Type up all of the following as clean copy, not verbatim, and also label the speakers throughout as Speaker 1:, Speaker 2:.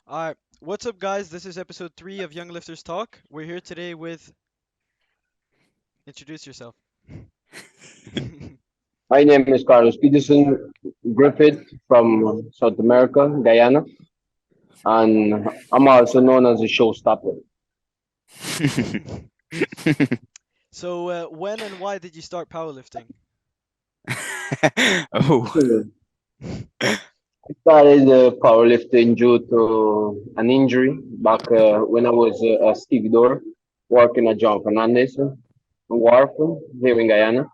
Speaker 1: All right, what's up, guys? This is episode 3 of Young Lifters Talk. We're here today with. Introduce yourself.
Speaker 2: My name is Carlos Peterson Griffith from South America, Guyana, and I'm also known as a showstopper.
Speaker 1: So, when and why did you start powerlifting?
Speaker 3: Oh.
Speaker 2: I started powerlifting due to an injury back when I was a stevedore working at John Fernandez Wharf here in Guyana.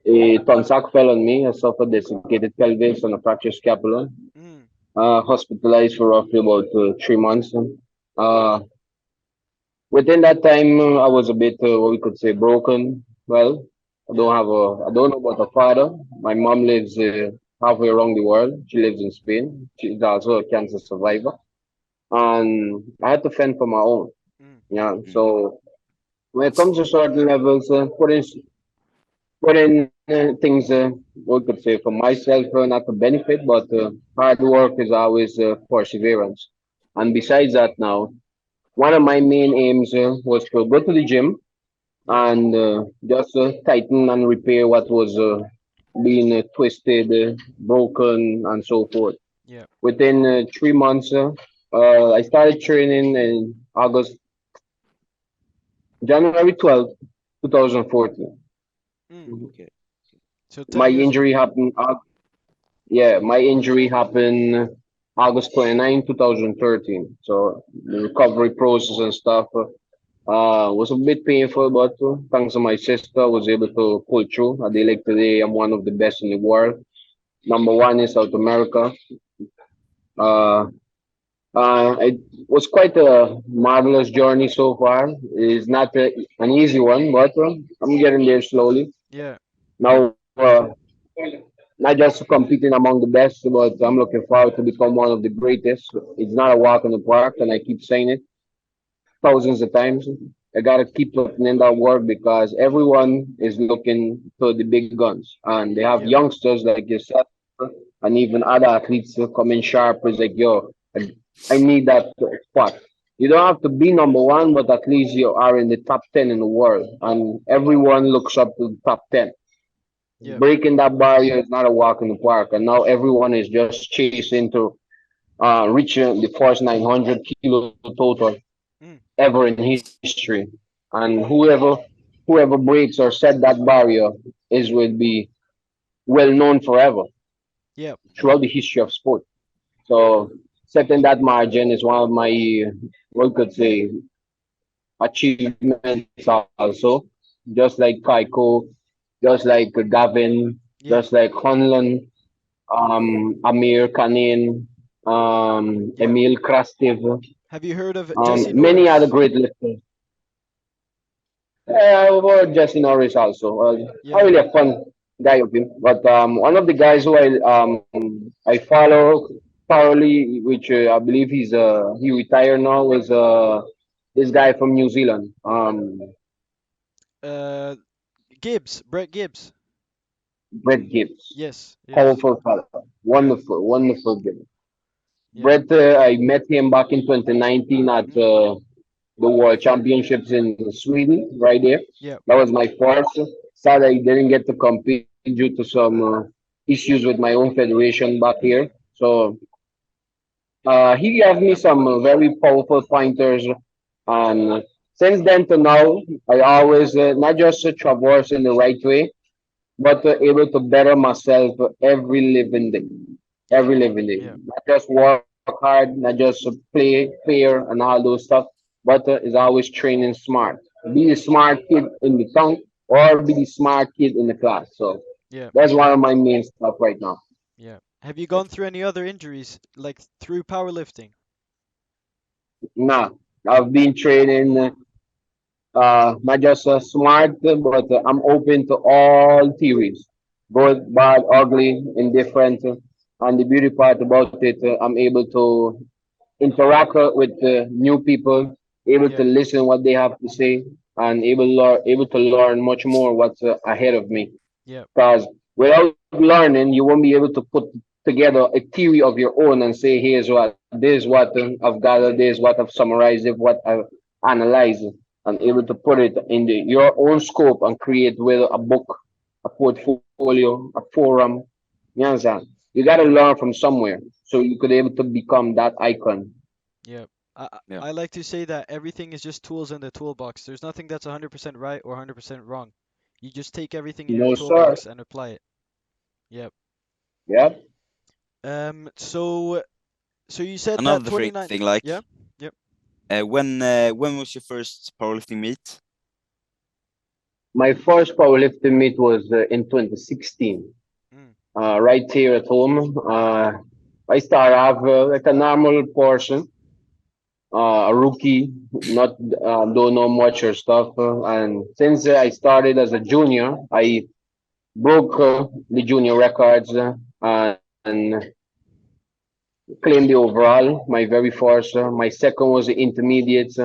Speaker 2: A tonsac fell on me. I suffered desiccated pelvis and a fractured scapula.
Speaker 1: Mm,
Speaker 2: Hospitalized for roughly about 3 months. Uh, Within that time, I was a bit, what we could say, broken. Well,
Speaker 1: yeah,
Speaker 2: I don't know about a father. My mom lives halfway around the world. She lives in Spain. She's also a cancer survivor, and I had to fend for my own.
Speaker 1: mm,
Speaker 2: Yeah. So when it comes to certain levels, put in things, what we could say, for myself, not to benefit, but hard work is always perseverance. And besides that, now one of my main aims was to go to the gym
Speaker 1: yeah,
Speaker 2: and just tighten and repair what was being twisted, broken, and so forth.
Speaker 1: yeah.
Speaker 2: Within 3 months, I started training in January 12th, 2014.
Speaker 1: Mm.
Speaker 3: Okay.
Speaker 1: So, 10
Speaker 2: My
Speaker 1: years ago.
Speaker 2: injury happened. Yeah, my injury happened August 29, 2013. So the recovery process and stuff was a bit painful, but thanks to my sister, I was able to pull through. At the like today, I'm one of the best in the world. Number one in South America. Uh, it was quite a marvelous journey so far. It's not an easy one, but I'm getting there slowly.
Speaker 1: Yeah,
Speaker 2: Now, not just competing among the best, but I'm looking forward to become one of the greatest. It's not a walk in the park, and I keep saying it thousands of times. I gotta keep putting in that work because everyone is looking to the big guns, and they have
Speaker 1: yep,
Speaker 2: youngsters like yourself, and even other athletes coming sharp. Is like, yo, I need that spot. You don't have to be number one, but at least you are in the top 10 in the world, and everyone looks up to the top 10.
Speaker 1: yep.
Speaker 2: Breaking that barrier is not a walk in the park, and now everyone is just chasing to reaching the first 900 kilo total
Speaker 1: Mm,
Speaker 2: ever in history. And whoever breaks or set that barrier is will be well known forever
Speaker 1: yep,
Speaker 2: throughout the history of sport. So setting that margin is one of my what we could say achievements also. Just like Kaiko, just like Gavin, just
Speaker 1: yeah,
Speaker 2: like Honlon, Amir Kanin,
Speaker 1: yep.
Speaker 2: Emil Krastev,
Speaker 1: Have you heard of Jesse
Speaker 2: many other
Speaker 1: Norris?
Speaker 2: great lifters. Well, Jesse Norris also. Not
Speaker 1: Yeah.
Speaker 2: really a fun guy of him, but one of the guys who I follow thoroughly, which I believe he retired now, is this guy from New Zealand,
Speaker 1: Uh, Gibbs, Brett Gibbs.
Speaker 2: Brett Gibbs.
Speaker 1: Yes, yes.
Speaker 2: Powerful fella,
Speaker 1: Yeah,
Speaker 2: wonderful, wonderful guy.
Speaker 1: yeah.
Speaker 2: Brett, I met him back in 2019 at
Speaker 1: Mm,
Speaker 2: the World Championships in Sweden, right there.
Speaker 1: yeah,
Speaker 2: That was my first. Sad I didn't get to compete due to some issues with my own federation back here.
Speaker 1: mm,
Speaker 2: So he gave me some very powerful pointers. And since then to now, I always not just traverse in the right way, but able to better myself every living day.
Speaker 1: yeah,
Speaker 2: Every living day.
Speaker 1: yeah.
Speaker 2: Not just work hard, not just play fair and all those stuff, but is always training smart. Be the smart kid in the tongue or be the smart kid in the class. So
Speaker 1: Yeah,
Speaker 2: that's one of my main stuff right now.
Speaker 1: yeah. Have you gone through any other injuries, like through powerlifting?
Speaker 2: Nah, I've been training not just smart, but I'm open to all theories, good, bad, ugly, indifferent. And the beauty part about it, I'm able to interact with new people, able to
Speaker 1: Yeah,
Speaker 2: listen what they have to say, and able to learn much more what's ahead of me.
Speaker 1: yeah,
Speaker 2: Because without learning, you won't be able to put together a theory of your own and say, here's what, this is what I've gathered, this is what I've summarized, this is what I've analyzed, and able to put it in your own scope and create whether a book, a portfolio, a forum. You understand? You got to
Speaker 1: Yeah.
Speaker 2: learn from somewhere so you could able to become that icon.
Speaker 1: Yeah.
Speaker 3: Yeah.
Speaker 1: I like to say that everything is just tools in the toolbox. There's nothing that's 100% right or 100% wrong. You just take everything in your
Speaker 2: No, sir.
Speaker 1: toolbox and apply it. Yep.
Speaker 2: Yeah.
Speaker 1: So you said that
Speaker 3: Another
Speaker 1: 29.
Speaker 3: thing, like,
Speaker 1: Yeah. Yep.
Speaker 3: when was your first powerlifting meet?
Speaker 2: My first powerlifting meet was in 2016,
Speaker 1: Mm.
Speaker 2: right here at home. I start off like a normal person, a rookie, not don't know much or stuff. And since I started as a junior, I broke the junior records and claimed the overall. My very first, my second was the intermediates.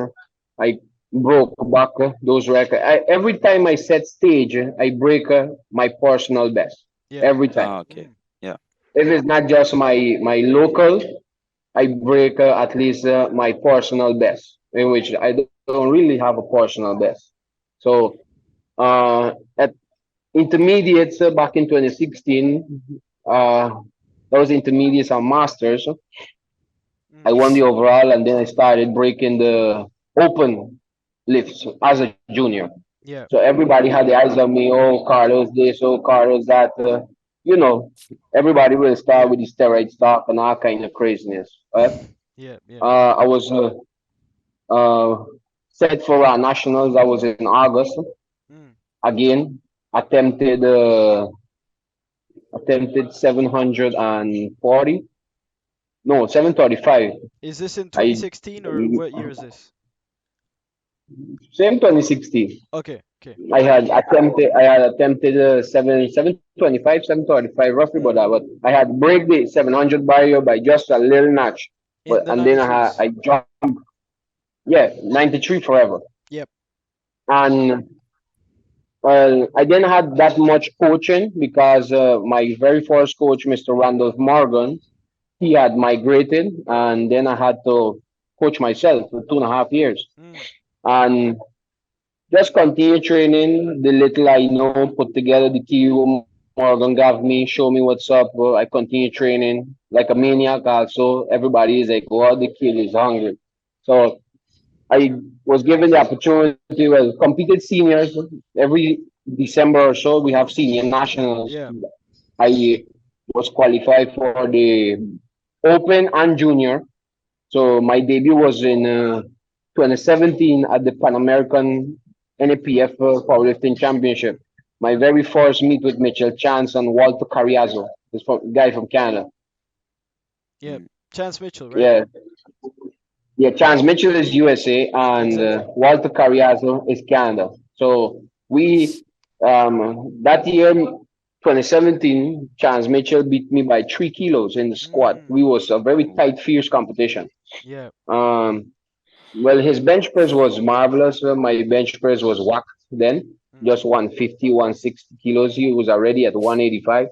Speaker 2: I broke back those records. Every time I set stage, I break my personal best.
Speaker 1: Yeah.
Speaker 2: Every time.
Speaker 3: Ah, okay.
Speaker 1: Mm.
Speaker 3: Yeah.
Speaker 2: If it's not just my local, I break at least my personal best, in which I don't really have a personal best. So at intermediates back in 2016, uh, that was intermediates and masters. I
Speaker 1: Mm.
Speaker 2: won the overall, and then I started breaking the open lifts as a junior.
Speaker 1: Yeah.
Speaker 2: So everybody had the eyes on me. Oh, Carlos this, oh, Carlos that. You know, everybody will start
Speaker 1: Yeah.
Speaker 2: with the steroid stock and all kind of craziness. Right?
Speaker 1: Yeah. Yeah.
Speaker 2: I was uh, set for nationals. I was in August
Speaker 1: Mm.
Speaker 2: again. Attempted attempted 740. No, 735.
Speaker 1: Is this in
Speaker 2: I
Speaker 1: 2016 or what year is this?
Speaker 2: same 2016.
Speaker 1: Okay. Okay.
Speaker 2: I had attempted 725, 735 roughly, but
Speaker 1: Mm.
Speaker 2: I had break the 700 barrier by just a little notch.
Speaker 1: In the
Speaker 2: And then I
Speaker 1: 93s.
Speaker 2: jumped, yeah, 93 forever.
Speaker 1: Yep.
Speaker 2: And well, I didn't have that much coaching because my very first coach, Mr. Randolph Morgan, he had migrated, and then I had to coach myself for 2.5 years.
Speaker 1: Mm.
Speaker 2: And just continue training the little I know, put together the theory what Morgan gave me, show me what's up. I continue training like a maniac also. Everybody is like, oh, the kid is hungry. So I was given the opportunity, well, competed seniors every December or so. We have senior nationals.
Speaker 1: Yeah.
Speaker 2: I was qualified for the open and junior. So my debut was in 2017 at the Pan American NAPF Powerlifting Championship. My very first meet with Mitchell Chance and Walter Carriazo, this guy from Canada.
Speaker 1: Yep.
Speaker 3: Mm.
Speaker 1: Chance Mitchell, right?
Speaker 2: Yeah, yeah. Chance Mitchell is USA and
Speaker 1: Exactly.
Speaker 2: Walter Carriazo is Canada. So we that year, 2017, Chance Mitchell beat me by 3 kilos in the squat.
Speaker 1: Mm.
Speaker 2: We was a very
Speaker 3: Oh.
Speaker 2: tight, fierce competition.
Speaker 1: Yeah.
Speaker 2: Um, Well, his bench press was marvelous. My bench press was whacked then,
Speaker 1: Mm.
Speaker 2: just 150, 160 kilos. He was already at 185.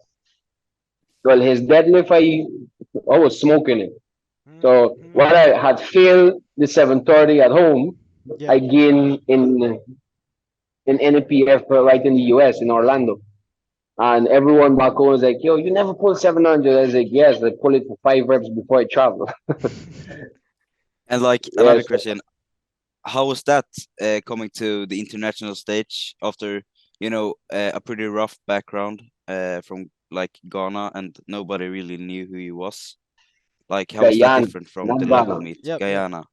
Speaker 2: Well, his deadlift, I was smoking it. So
Speaker 1: Mm.
Speaker 2: while I had failed the 730 at home,
Speaker 1: Yeah.
Speaker 2: I gained in NPF right in the US, in Orlando. And everyone back home was like, yo, you never pulled 700. I was like, yes, I pull it for 5 reps before I travel.
Speaker 3: And like another
Speaker 2: Yes.
Speaker 3: question, how was that coming to the international stage after a pretty rough background from like Ghana and nobody really knew who he was? Like, how was that
Speaker 2: Guyana,
Speaker 3: different from
Speaker 2: not
Speaker 3: the local
Speaker 2: Ghana.
Speaker 3: meet,
Speaker 1: Yep. Yep.
Speaker 3: Guyana?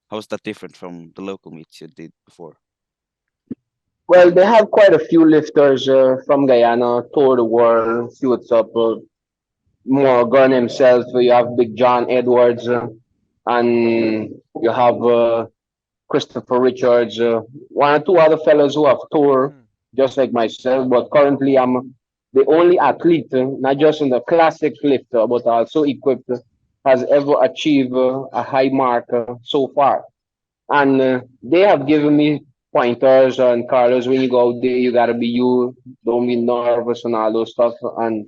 Speaker 3: How was that different from the local meets you did before?
Speaker 2: Well, they have quite a few lifters from Guyana, tour the world, see what's up. Morgan himself, you have Big John Edwards, and you have Christopher Richards, one or two other fellows who have tour,
Speaker 1: Mm.
Speaker 2: just like myself. But currently, I'm the only athlete, not just in the classic lifter, but also equipped, has ever achieved a high mark so far. And they have given me pointers and Carlos, when you go out there, you gotta be you, don't be nervous and all those stuff. And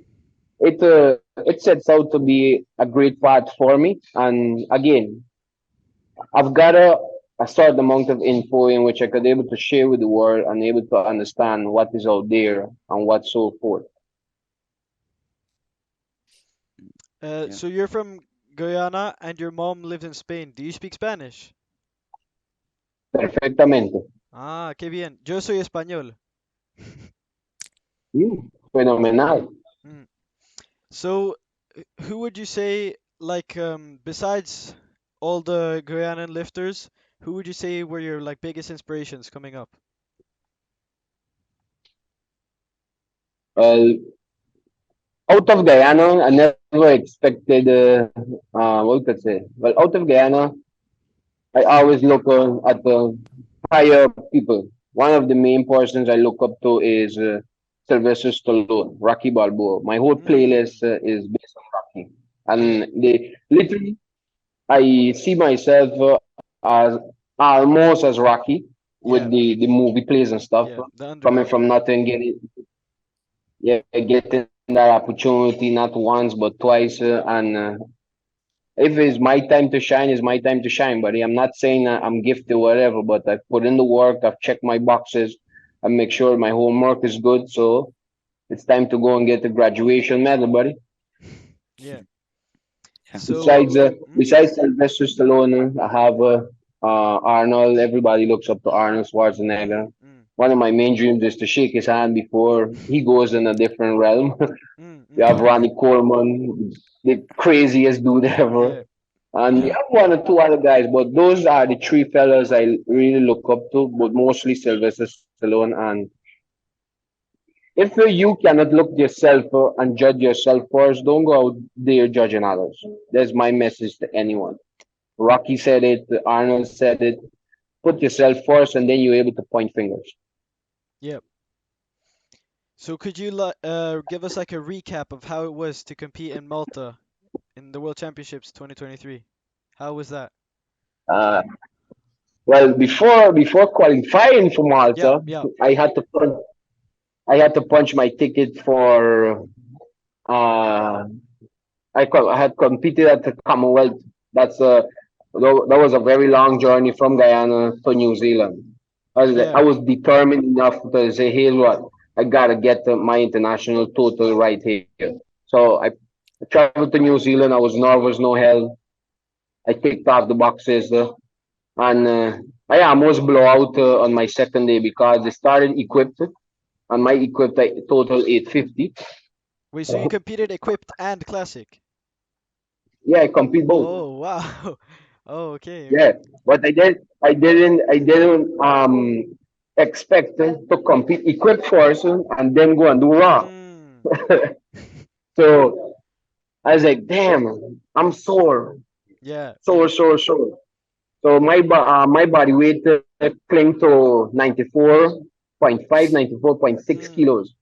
Speaker 2: it sets out to be a great path for me. And again, I've got a certain amount of info in which I could able to share with the world and able to understand what is out there and what so forth.
Speaker 3: Yeah.
Speaker 1: So you're from Guyana and your mom lived in Spain. Do you speak Spanish?
Speaker 2: Perfectamente.
Speaker 1: Ah, qué bien. Yo soy español.
Speaker 2: Fenomenal.
Speaker 1: Mm. So, who would you say, like, besides all the Guyanan lifters, who would you say were your like biggest inspirations coming up?
Speaker 2: Well, out of Guyana, I never expected, what could I say? Well, out of Guyana, I always look at the higher people. One of the main persons I look up to is Sylvester Stallone, Rocky Balboa. My whole playlist
Speaker 1: Mm,
Speaker 2: is based on Rocky.
Speaker 1: yeah,
Speaker 2: And they literally, I see myself as almost as Rocky with
Speaker 1: yeah,
Speaker 2: the movie plays and stuff.
Speaker 1: yeah. The
Speaker 2: Coming
Speaker 1: underdog.
Speaker 2: from nothing, getting that opportunity not once but twice. And if it's my time to shine, it's my time to shine, buddy. I'm not saying I'm gifted or whatever, but I've put in the work, I've checked my boxes, I make sure my homework is good. So it's time to go and get the graduation medal, buddy.
Speaker 1: Yeah.
Speaker 3: Yeah.
Speaker 1: So, mm,
Speaker 2: Besides Sylvester Stallone, I have Arnold. Everybody looks up to Arnold Schwarzenegger.
Speaker 1: mm,
Speaker 2: One of my main dreams is to shake his hand before he goes in a different realm. You have
Speaker 1: mm.
Speaker 2: Ronnie Coleman, the craziest dude ever.
Speaker 1: Yeah,
Speaker 2: And you have one or two other guys, but those are the three fellas I really look up to, but mostly Sylvester Stallone. And if you cannot look yourself and judge yourself first, don't go out there judging others. That's my message to anyone. Rocky said it, Arnold said it. Put yourself first, and then you're able to point fingers.
Speaker 1: yeah. So could you give us like a recap of how it was to compete in Malta in the World Championships 2023? How was that?
Speaker 2: Uh, well, before qualifying for
Speaker 1: Yeah,
Speaker 2: Malta,
Speaker 1: yeah,
Speaker 2: I had to punch, I had to punch my ticket for uh, I had competed at the Commonwealth. That's that was a very long journey from Guyana to New Zealand. I
Speaker 1: yeah.
Speaker 2: was determined enough to say, here's what I gotta get my international total right here. So I traveled to New Zealand. I was nervous, no hell. I ticked off the boxes, and I almost blow out on my second day because they started equipped, and my equipped I total 850.
Speaker 1: Wait, so you competed equipped and classic?
Speaker 2: Yeah, I compete both.
Speaker 1: Oh, wow. Oh, okay,
Speaker 2: Yeah,
Speaker 1: okay.
Speaker 2: but I didn't expect to compete equipped first and then go and do raw.
Speaker 1: Mm.
Speaker 2: So I was like, damn, I'm sore,
Speaker 1: Yeah,
Speaker 2: sore,
Speaker 1: yeah.
Speaker 2: sore, sore. So my body weight climbed to 94.5, 94.6
Speaker 1: Mm.
Speaker 2: kilos.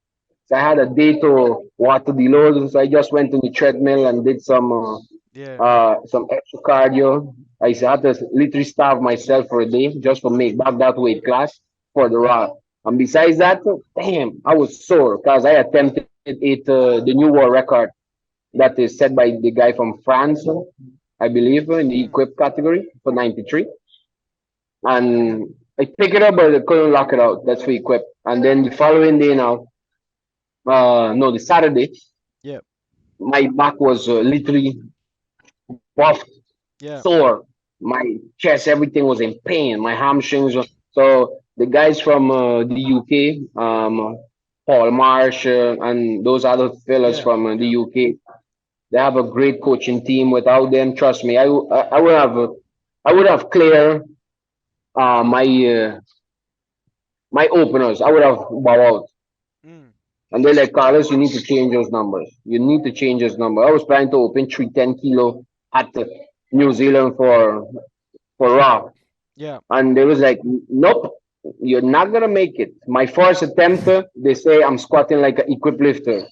Speaker 2: So I had a day to water the loads. So I just went on the treadmill and did
Speaker 1: Yeah.
Speaker 2: some extra cardio. I had to literally starve myself for a day just to make back that weight class for the raw. And besides that, damn, I was sore because I attempted the new world record that is set by the guy from France, I believe, in the
Speaker 1: Mm.
Speaker 2: equipped category for 93. And I picked it up, but I couldn't lock it out. That's for equipped. And then the following day now, no, the Saturday,
Speaker 1: Yeah.
Speaker 2: my back was literally buffed,
Speaker 1: Yeah.
Speaker 2: sore. My chest, everything was in pain. My hamstrings. So the guys from the UK, Paul Marsh, and those other fellas
Speaker 1: Yeah.
Speaker 2: from the
Speaker 1: Yeah.
Speaker 2: UK, they have a great coaching team. Without them, trust me, I would have I would have cleared my openers. I would have bowed out.
Speaker 1: Mm.
Speaker 2: And they're like, Carlos, you need to change those numbers. You need to change those numbers. I was trying to open 310 kilo at New Zealand for raw.
Speaker 1: Yeah.
Speaker 2: And they was like, nope, you're not gonna make it. My first attempt, they say I'm squatting like an equip lifter.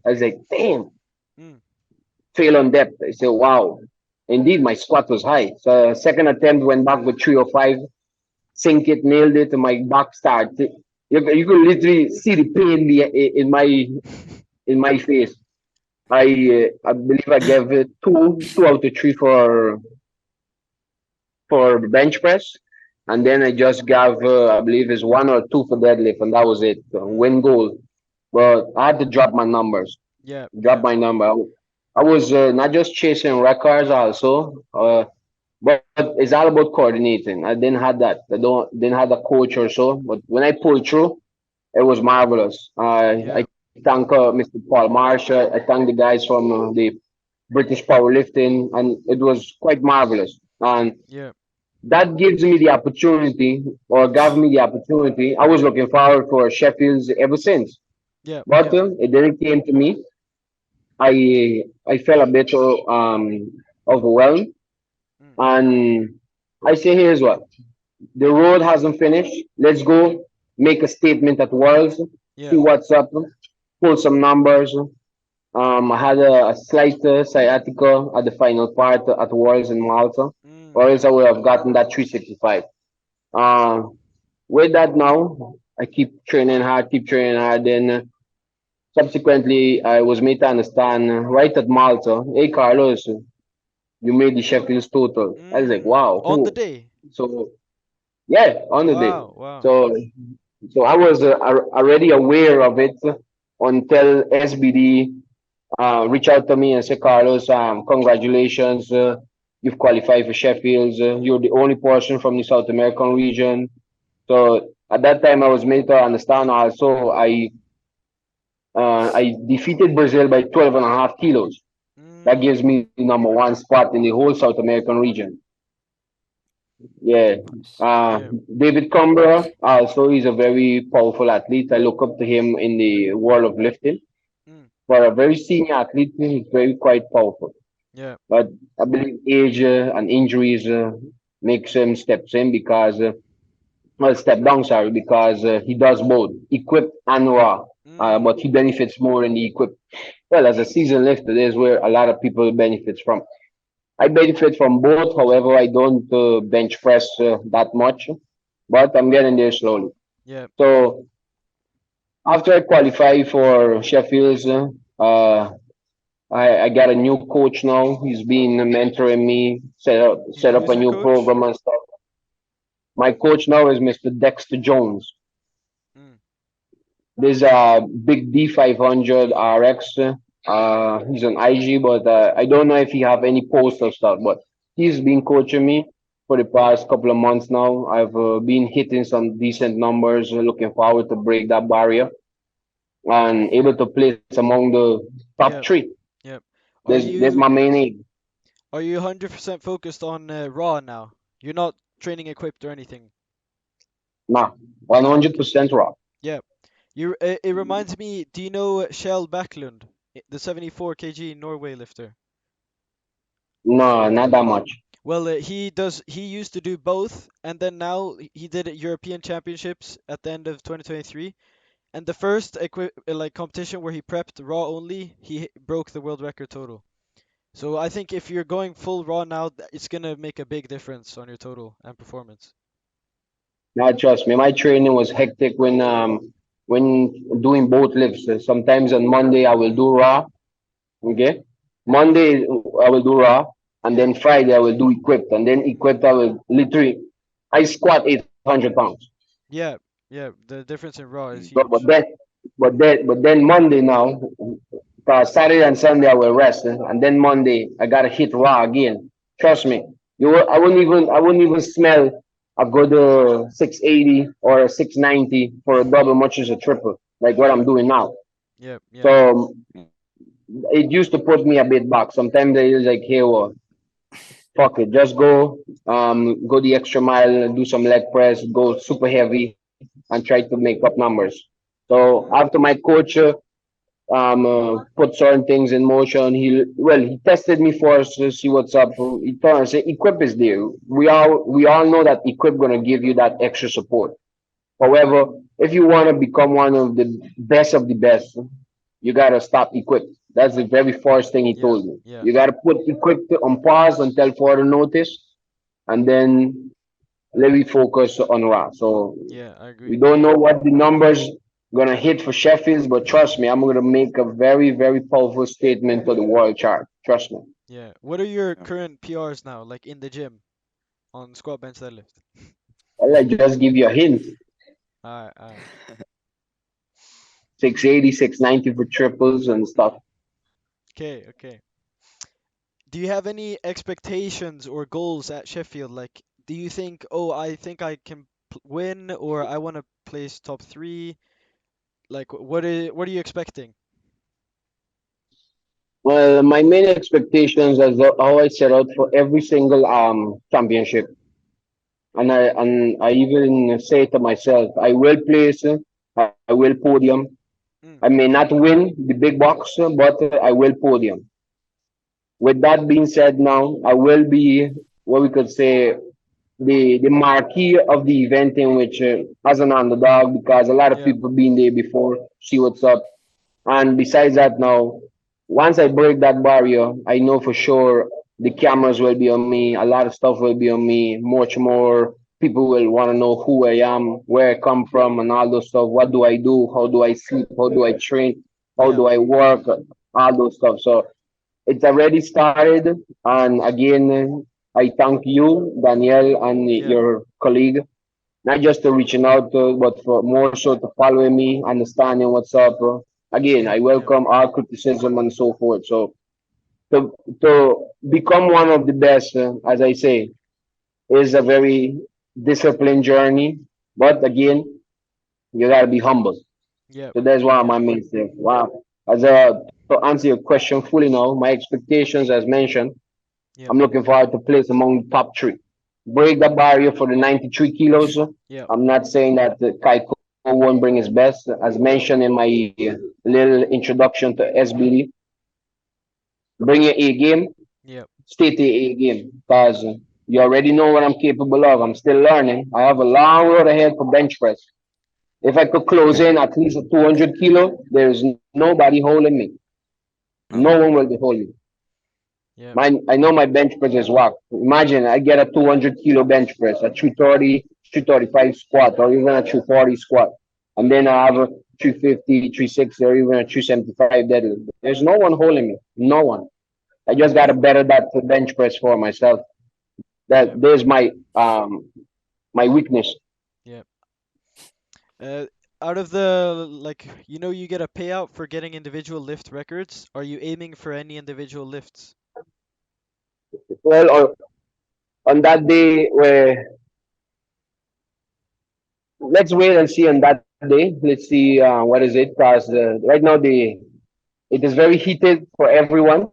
Speaker 2: I was like, damn,
Speaker 1: Mm.
Speaker 2: fail on depth. I said, wow. Indeed, my squat was high. So second attempt went back with 305, sink it, nailed it, and my back started. You could literally see the pain in my face. I believe I gave it two out of three for bench press, and then I just gave I believe it's one or two for deadlift, and that was it. Win
Speaker 1: Mm,
Speaker 2: goal, but I had to drop my numbers.
Speaker 1: yeah,
Speaker 2: Drop
Speaker 1: yeah,
Speaker 2: my number. I was not just chasing records also, but it's all about coordinating. I didn't have that. I don't didn't have a coach or so. But when I pulled through, it was marvelous. I
Speaker 1: yeah,
Speaker 2: thank Mr. Paul Marsh. I thank the guys from the British powerlifting, and it was quite marvelous. And
Speaker 1: yeah,
Speaker 2: that gives me the opportunity, or gave me the opportunity. I was looking forward for Sheffield's ever since,
Speaker 1: yeah,
Speaker 2: but
Speaker 1: yeah.
Speaker 2: it didn't came to me. I felt a bit overwhelmed,
Speaker 1: Mm,
Speaker 2: and I say, here's what: the road hasn't finished. Let's go make a statement at Worlds, see
Speaker 1: yeah.
Speaker 2: what's up, pull some numbers. I had a slight sciatica at the final part at Worlds in Malta, or
Speaker 1: Mm,
Speaker 2: else I would have gotten that 365. Uh, with that now, I keep training hard. Then subsequently, I was made to understand right at Malta, hey Carlos, you made the Sheffield's total. I was like, wow,
Speaker 1: on the
Speaker 2: who?
Speaker 1: day.
Speaker 2: So yeah, on the day.
Speaker 1: Wow, wow.
Speaker 2: So I was already aware of it until SBD reach out to me and say, Carlos, congratulations, you've qualified for Sheffield's. You're the only person from the South American region. So at that time, I was made to understand also I defeated Brazil by 12 and a half kilos. That gives
Speaker 1: Mm,
Speaker 2: me the number one spot in the whole South American region. Yeah.
Speaker 3: Nice.
Speaker 2: Uh,
Speaker 1: yeah.
Speaker 2: David Cumbra also is a very powerful athlete. I look up to him in the world of lifting.
Speaker 1: Mm,
Speaker 2: For a very senior athlete, he's very quite powerful.
Speaker 1: yeah.
Speaker 2: But I believe age and injuries makes him steps in because well step down, sorry, because he does both equipped and raw. But
Speaker 1: Mm,
Speaker 2: he benefits more in the equipped. Well, as a seasoned lifter, there's where a lot of people benefits from. I benefit from both. However, I don't bench press that much, but I'm getting there slowly.
Speaker 1: yeah.
Speaker 2: So after I qualify for Sheffield's, I got a new coach now. He's been mentoring me, set up
Speaker 1: Who's
Speaker 2: a
Speaker 1: your
Speaker 2: new
Speaker 1: coach?
Speaker 2: program and stuff. My coach now is Mr. Dexter Jones.
Speaker 1: Mm,
Speaker 2: There's a big D500 RX. He's on IG, but I don't know if he have any posts or stuff. But he's been coaching me for the past couple of months now. I've been hitting some decent numbers. Looking forward to break that barrier and able to place among the top
Speaker 1: yeah,
Speaker 2: three.
Speaker 1: yeah. Are
Speaker 2: There's
Speaker 1: you
Speaker 2: my main aim.
Speaker 1: are you 100% focused on raw now? You're not training equipped or anything.
Speaker 2: Nah,
Speaker 1: Ah, okay.
Speaker 2: 100% raw.
Speaker 1: Yeah. It reminds me, do you know Kjell Backlund, the 74 kg Norway lifter?
Speaker 2: No, not that much.
Speaker 1: Well, he used to do both, and then now he did European Championships at the end of 2023. And the first like competition where he prepped raw only, broke the world record total. So I think if you're going full raw now, it's gonna make a big difference on your total and performance.
Speaker 2: Now, trust me, my training was hectic when doing both lifts. Sometimes on Monday I will do raw. Okay, Monday I will do raw, and
Speaker 1: Yeah,
Speaker 2: then Friday I will do equipped, and then equipped I will literally I squat 800 pounds.
Speaker 1: yeah, yeah. The difference in raw is
Speaker 2: But
Speaker 1: huge.
Speaker 2: then Monday now, Saturday and Sunday I will rest, and then Monday I gotta hit raw again. Trust me, I wouldn't even smell a good 680 or a 690 for a double, much as a triple, like what
Speaker 1: Yeah,
Speaker 2: I'm doing now.
Speaker 1: yeah, yeah,
Speaker 2: So
Speaker 3: Yeah.
Speaker 2: it used to put me a bit back. Sometimes I was like, hey, well, fuck it, just go the extra mile, do some leg press, go super heavy, and try to make up numbers. So after
Speaker 1: mm,
Speaker 2: my coach put certain things in motion. He tested me first to see what's up. He told us equip is there. We all know that equip gonna give you that extra support. However, if you want to become one of the best, you gotta stop equip. That's the very first thing he
Speaker 1: yeah,
Speaker 2: told me.
Speaker 1: yeah,
Speaker 2: You gotta put equip on pause until further notice, and then let me focus on raw. So
Speaker 1: yeah. I
Speaker 2: we
Speaker 1: agree.
Speaker 2: don't know what the numbers. gonna hit for Sheffield, but trust me, I'm gonna make a very, very powerful statement for the world chart. Trust me.
Speaker 1: Yeah. What are your
Speaker 3: Yeah.
Speaker 1: current PRs now, like in the gym on squat, bench, deadlift?
Speaker 2: I'll just give you a hint.
Speaker 1: Alright, alright.
Speaker 2: 680, 690 for triples and stuff.
Speaker 1: Okay, okay. Do you have any expectations or goals at Sheffield? Like, do you think, oh, I think I can win, or I want to place top three? Like, what are you expecting?
Speaker 2: Well, my main expectations as how I set out for every single championship, and I even say to myself, I will place, I will podium. I
Speaker 1: Mm,
Speaker 2: may not win the big box, but I will podium. With that being said, now I will be what we could say the marquee of the event in which as an underdog because a lot of
Speaker 1: yeah,
Speaker 2: people been there before, see what's up. And besides that, now once I break that barrier, I know for sure the cameras will be on me. A lot of stuff will be on me. Much more people will want to know who I am, where I come from, and all those stuff. What do I do? How do I sleep? How do I train? How
Speaker 1: yeah,
Speaker 2: do I work? All those stuff. So it's already started. And again, I thank you, Danielle, and
Speaker 1: yeah,
Speaker 2: your colleague, not just to reaching out, but for more so to following me, understanding what's up. Again,
Speaker 1: yeah,
Speaker 2: I
Speaker 1: yeah,
Speaker 2: welcome all criticism and so forth. So to become one of the best, as I say, is a very disciplined journey. But again, you gotta be humble.
Speaker 1: yeah,
Speaker 2: So that's why
Speaker 1: yeah,
Speaker 2: my main thing. Wow. As a to answer your question fully now, my expectations, as mentioned,
Speaker 1: yeah,
Speaker 2: I'm looking forward to place among the top three. Break the barrier for the 93 kilos.
Speaker 1: yeah,
Speaker 2: I'm not saying that Kaiko won't bring his best. As mentioned in my little introduction to SBD, bring your A game,
Speaker 1: yeah,
Speaker 2: state your A game. Because you already know what I'm capable of. I'm still learning. I have a long road ahead for bench press. If I could close
Speaker 3: Yeah.
Speaker 2: in at least a 200 kilo, there is nobody holding me. No
Speaker 3: No.
Speaker 2: one will be holding me.
Speaker 1: yeah,
Speaker 2: I know my bench press is whack. Imagine I get a 200 kilo bench press, a 330, 335 squat, or even a 240 squat. And then I have a 350, 360, or even a 375 deadlift. There's no one holding me. No one. I just got to
Speaker 3: Yeah.
Speaker 2: better that bench press for myself. That
Speaker 1: yeah,
Speaker 2: there's my weakness.
Speaker 1: yeah. Uh, Out of the like, you get a payout for getting individual lift records. Are you aiming for any individual lifts?
Speaker 2: Well, on that day where let's wait and see on that day. Let's see what is it because right now it is very heated for everyone.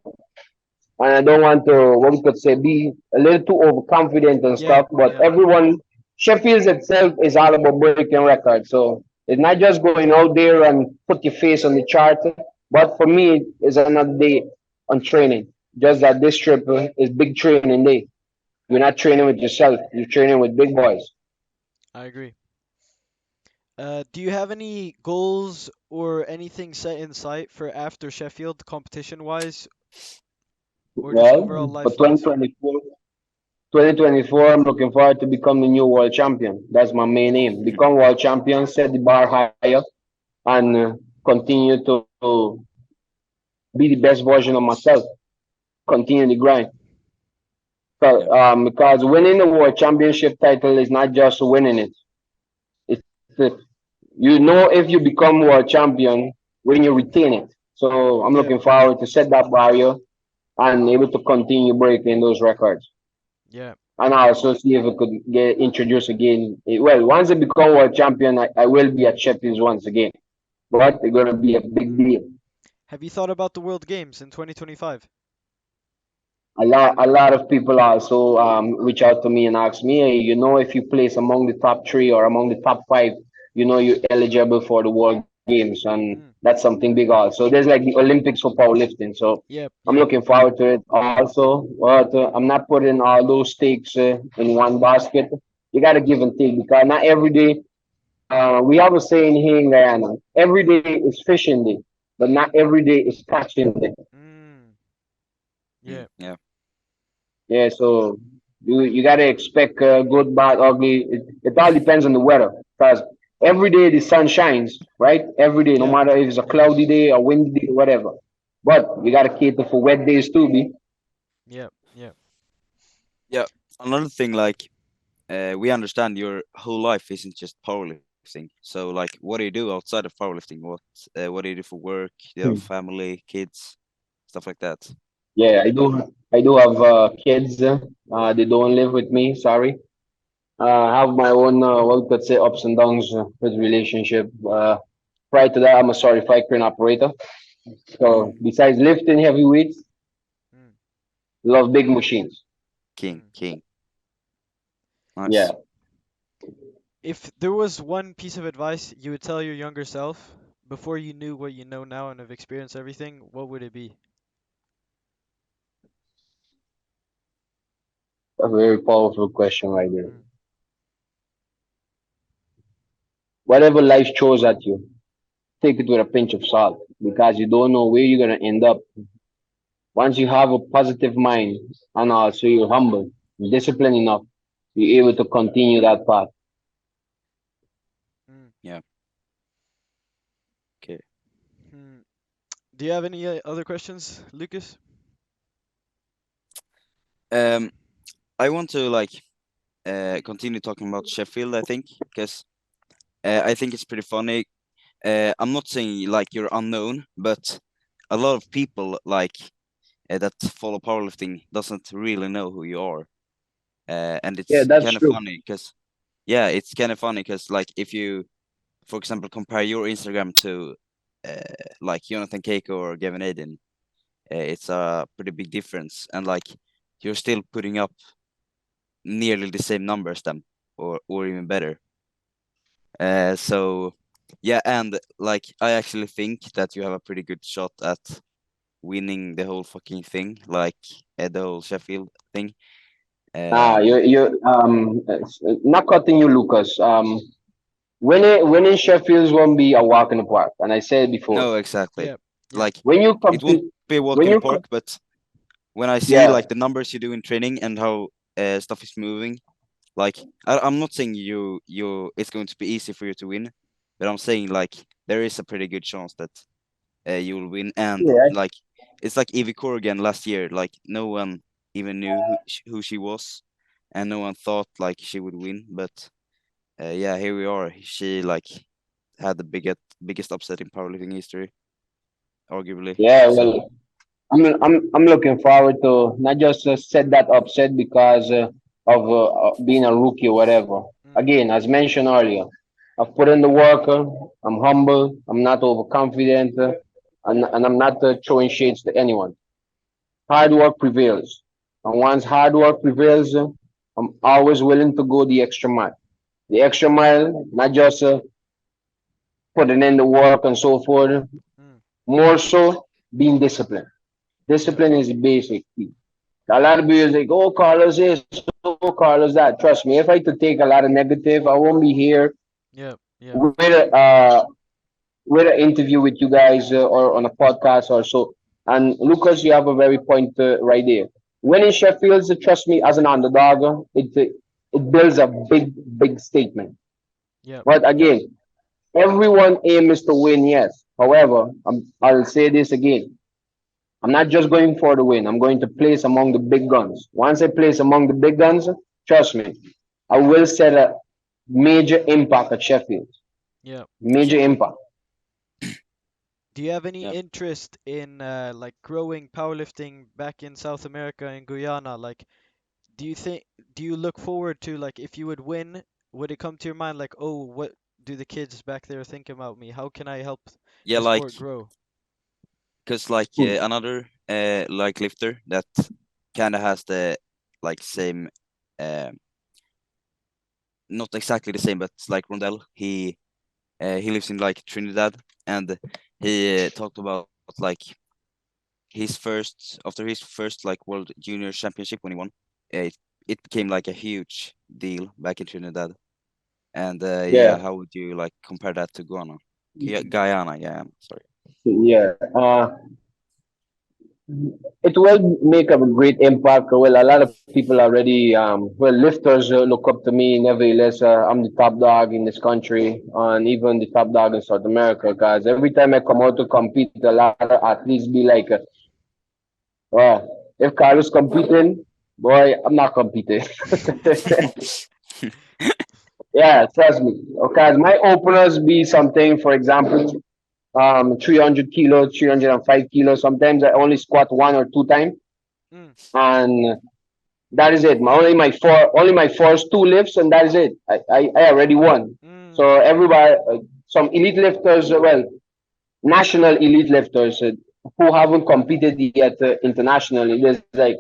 Speaker 2: And I don't want to, what we could say, be a little too overconfident and
Speaker 1: Yeah,
Speaker 2: stuff. But
Speaker 1: yeah,
Speaker 2: everyone, Sheffield itself is all about breaking records. So it's not just going out there and put your face on the chart. But for me, it's another day on training. Just that this trip is big training day. You're not training with yourself. You're training with big boys.
Speaker 1: I agree. Do you have any goals or anything set in sight for after Sheffield competition-wise, or just overall
Speaker 2: Well, for
Speaker 1: life-wise?
Speaker 2: 2024, 2024, I'm looking forward to become the new world champion. That's my main aim. Become world champion, set the bar higher, and continue to be the best version of myself. Continue the grind.
Speaker 3: Yeah.
Speaker 2: Because winning the world championship title is not just winning it. It's you know if you become world champion when you retain it. So I'm
Speaker 1: Yeah,
Speaker 2: looking forward to set that barrier and able to continue breaking those records.
Speaker 1: yeah,
Speaker 2: And also see if it could get introduced again. Well, once I become world champion, I will be at Sheffield once again. But it's gonna be a big
Speaker 1: mm.
Speaker 2: deal.
Speaker 1: Have you thought about the World Games in 2025?
Speaker 2: A lot of people also reach out to me and ask me, hey, if you place among the top three or among the top five, you're eligible for the World Games, and
Speaker 1: Mm.
Speaker 2: that's something big also. There's like the Olympics for powerlifting, so
Speaker 1: Yep,
Speaker 2: I'm
Speaker 1: yep,
Speaker 2: looking forward to it also. But I'm not putting all those stakes in one basket. You got to give and take because not every day. We have a saying here in Guyana: every day is fishing day, but not every day is catching day.
Speaker 1: mm.
Speaker 3: Mm.
Speaker 1: Yep,
Speaker 3: Yeah.
Speaker 2: Yeah, so you gotta expect good, bad, ugly. It all depends on the weather. Cause Every day the sun shines, right? Every day, no
Speaker 1: Yeah.
Speaker 2: matter if it's a cloudy day, a windy day, whatever. But we gotta cater for wet days too, be.
Speaker 1: Yeah. Yeah.
Speaker 3: Yeah. Another thing, like, we understand your whole life isn't just powerlifting. So, like, what do you do outside of powerlifting? What do you do for work? Do you have
Speaker 2: Hmm.
Speaker 3: family, kids, stuff like that?
Speaker 2: Yeah, I do. I do have kids. They don't live with me. Sorry. I have my own, what we could say, ups and downs with relationship. Prior to that, I'm a certified crane operator. So
Speaker 1: Mm.
Speaker 2: besides lifting heavy weights,
Speaker 1: Mm.
Speaker 2: love big machines.
Speaker 3: King,
Speaker 1: Mm.
Speaker 3: king.
Speaker 2: Yeah.
Speaker 3: Nice.
Speaker 1: If there was one piece of advice you would tell your younger self before you knew what you know now and have experienced everything, what would it be?
Speaker 2: A very powerful question right there.
Speaker 1: Mm.
Speaker 2: Whatever life throws at you, take it with a pinch of salt because you don't know where you're gonna end up. Once you have a positive mind and also you're humble, disciplined enough, you're able to continue that path.
Speaker 1: Mm.
Speaker 3: Yeah. Okay.
Speaker 1: Hmm. Do you have any other questions, Lucas?
Speaker 3: Um, I want to like continue talking about Sheffield. I think because I think it's pretty funny. I'm not saying like you're unknown, but a lot of people like that follow powerlifting doesn't really know who you are, and
Speaker 2: Yeah,
Speaker 3: it's
Speaker 2: that's
Speaker 3: kind of
Speaker 2: true.
Speaker 3: funny because yeah, it's kind of funny because like if you, for example, compare your Instagram to like Jonathan Keiko or Gavin Aiden, it's a pretty big difference, and like you're still putting up nearly the same numbers them, or even better. So yeah, and like I actually think that you have a pretty good shot at winning the whole fucking thing, like the whole Sheffield thing. Um,
Speaker 2: Not cutting you, Lucas. Winning Sheffields won't be a walk in the park, and I said it before.
Speaker 3: no, exactly.
Speaker 1: Yeah. Yeah.
Speaker 3: Like
Speaker 2: When you
Speaker 3: it won't
Speaker 2: compete,
Speaker 3: be a walk
Speaker 2: when
Speaker 3: in the
Speaker 2: you
Speaker 3: park, but when I see
Speaker 2: yeah,
Speaker 3: like the numbers you do in training and how stuff is moving, like I'm not saying you it's going to be easy for you to win, but I'm saying like there is a pretty good chance that you will win. And
Speaker 2: yeah,
Speaker 3: like it's like Evie Corrigan last year. Like no one even knew who she was, and no one thought like she would win. But yeah, here we are. She like had the biggest upset in powerlifting history, arguably.
Speaker 2: yeah.
Speaker 3: So
Speaker 2: Well, I'm looking forward to not just set that upset because of being a rookie or whatever.
Speaker 1: Mm.
Speaker 2: Again, as mentioned earlier, I've put in the work. I'm humble. I'm not overconfident, and I'm not throwing shades to anyone. Hard work prevails, and once hard work prevails, I'm always willing to go the extra mile. The extra mile, not just putting in the work and so forth.
Speaker 1: Mm.
Speaker 2: More so, being disciplined.
Speaker 1: Yeah.
Speaker 2: Discipline is basic. A lot of people like, oh, Carlos this, oh, Carlos that. Trust me, if I could take a lot of negative, I won't be here
Speaker 1: Yeah. Yeah.
Speaker 2: with with an interview with you guys or on a podcast or so. And Lucas, you have a very point right there. Winning Sheffield, trust me, as an underdog, it builds a big statement.
Speaker 1: Yeah.
Speaker 2: But
Speaker 1: Yeah.
Speaker 2: again, everyone aim is to win, yes. However, I'll say this again. I'm not just going for the win. I'm going to place among the big guns. Once I place among the big guns, trust me, I will set a major impact at Sheffield.
Speaker 1: Yeah.
Speaker 2: Major impact.
Speaker 1: Do you have any
Speaker 3: yeah,
Speaker 1: interest in like growing powerlifting back in South America and Guyana? Like, do you think, do you look forward to like if you would win, would it come to your mind like, oh, what do the kids back there think about me? How can I help
Speaker 3: yeah,
Speaker 1: the
Speaker 3: like
Speaker 1: sport grow?
Speaker 3: because like
Speaker 2: Hmm.
Speaker 3: another like lifter that kind of has the like same uh, not exactly the same, but it's like Rondell. He lives in like Trinidad, and he talked about like his first after his first like World Junior Championship when he won. It it became like a huge deal back in Trinidad. And yeah,
Speaker 2: Yeah,
Speaker 3: how would you like compare that to Guyana? Guyana, yeah, I'm sorry.
Speaker 2: yeah. It will make a great impact. Well, a lot of people already, well, lifters look up to me. Nevertheless, I'm the top dog in this country, and even the top dog in South America. Because every time I come out to compete, a lot of athletes be like, if Carlos competing, boy, I'm not competing. Yeah, trust me. Because my openers be something, for example, 300 kilos, 305 kilos. Sometimes I only squat one or two times,
Speaker 1: Mm,
Speaker 2: and that is it. Only my first two lifts, and that is it. I already won. So
Speaker 1: mm,
Speaker 2: everybody, some elite lifters, well, national elite lifters who haven't competed yet internationally. There's like,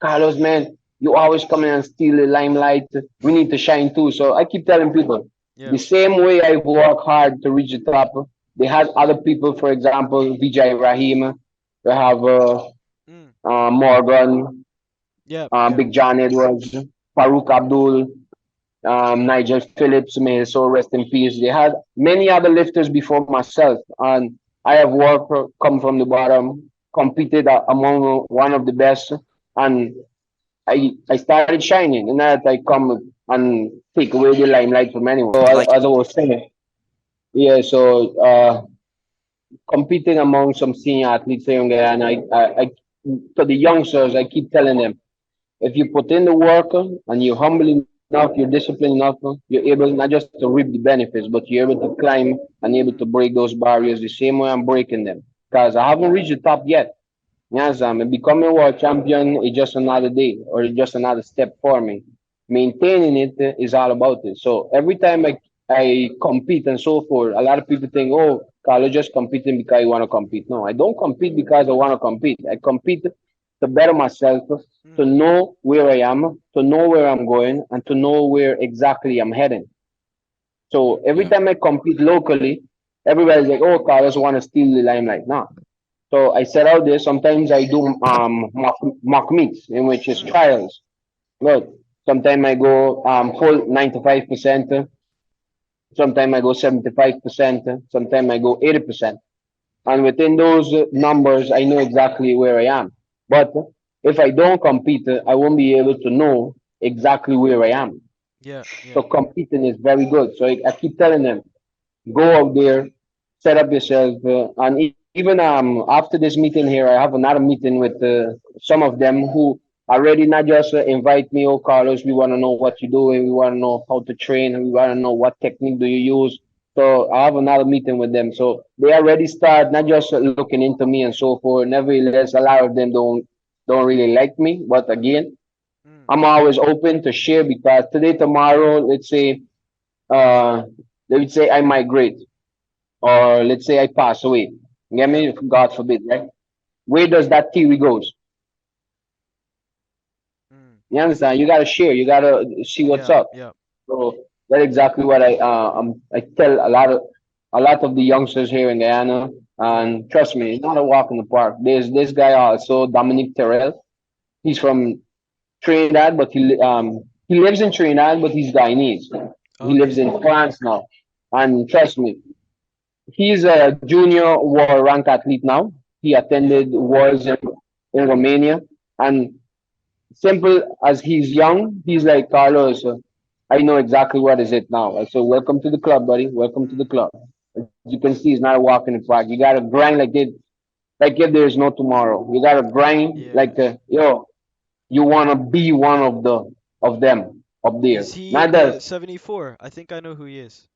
Speaker 2: Carlos, man, you always come in and steal the limelight. We need to shine too. So I keep telling people
Speaker 1: yeah.
Speaker 2: the same way I work hard to reach the top. They had other people, for example, Vijay Rahim. They have
Speaker 1: Mm,
Speaker 2: Morgan,
Speaker 1: yeah, yeah.
Speaker 2: Big John Edwards, Farouk Abdul, Nigel Phillips, may his soul rest in peace. They had many other lifters before myself, and I have worked, come from the bottom, competed among one of the best, and I started shining, and that I come and take away the limelight from anyone. So
Speaker 3: Like,
Speaker 2: as I was saying, yeah, so competing among some senior athletes here in Guyana, to the youngsters, I keep telling them, if you put in the work and you're humble enough, you're disciplined enough, you're able not just to reap the benefits, but you're able to climb and able to
Speaker 1: Mm,
Speaker 2: break those barriers the same way I'm breaking them. Because I haven't reached the top yet. Yes, and becoming world champion is just another day or just another step for me. Maintaining it is all about it. So every time I compete and so forth, a lot of people think, oh, Carlos just competing because you want to compete. No, I don't compete because I want to compete. I compete to better myself, to
Speaker 1: mm,
Speaker 2: know where I am, to know where I'm going, and to know where exactly I'm heading. So
Speaker 1: mm,
Speaker 2: every
Speaker 3: yeah,
Speaker 2: time I compete locally, everybody's like, oh, Carlos want to steal the limelight. No, so I set out there. Sometimes I do mock meets in which is
Speaker 1: mm,
Speaker 2: trials. Good. Sometimes I go full 95%. Sometimes I go 75%. Sometimes I go 80%. And within those numbers, I know exactly where I am. But if I don't compete, I won't be able to know exactly where I am.
Speaker 1: yeah,
Speaker 2: So
Speaker 1: yeah.
Speaker 2: competing is very good. So I keep telling them, go out there, set up yourself, and even after this meeting here, I have another meeting with some of them who already not just invite me, oh Carlos, we want to know what you're doing, we want to know how to train, we want to know what technique do you use. So I have another meeting with them. So they already start not just looking into me and so forth. Nevertheless, a lot of them don't really like me, but again,
Speaker 1: Mm,
Speaker 2: I'm always open to share because today, tomorrow, let's say uh, they would say I migrate or let's say I pass away. You get
Speaker 1: yeah.
Speaker 2: me? God forbid, right? Where does that theory goes?
Speaker 1: Mm,
Speaker 2: You understand? You gotta share. You gotta see what's
Speaker 1: yeah,
Speaker 2: up.
Speaker 1: yeah.
Speaker 2: So that's exactly what I tell a lot of the youngsters here in Guyana.
Speaker 1: Yeah.
Speaker 2: And trust me, it's not a walk in the park. There's this guy also, Dominic Terrell. He's from Trinidad, but he lives in Trinidad, but he's Guyanese. He lives
Speaker 1: Okay.
Speaker 2: in France now. And trust me, he's a junior world rank athlete now. He
Speaker 1: Yeah.
Speaker 2: attended Worlds in Romania. And simple as he's young, he's like, Carlos, I know exactly what is it now. I said, welcome to the club, buddy. Welcome to the
Speaker 1: Mm,
Speaker 2: club. As you can see, it's not a walk in the park. You gotta grind like if there is no tomorrow. You gotta grind
Speaker 1: yeah.
Speaker 2: like, you wanna be one of of them up there.
Speaker 1: Is he
Speaker 2: Not
Speaker 1: in
Speaker 2: that,
Speaker 1: the 74? I think I know who he is.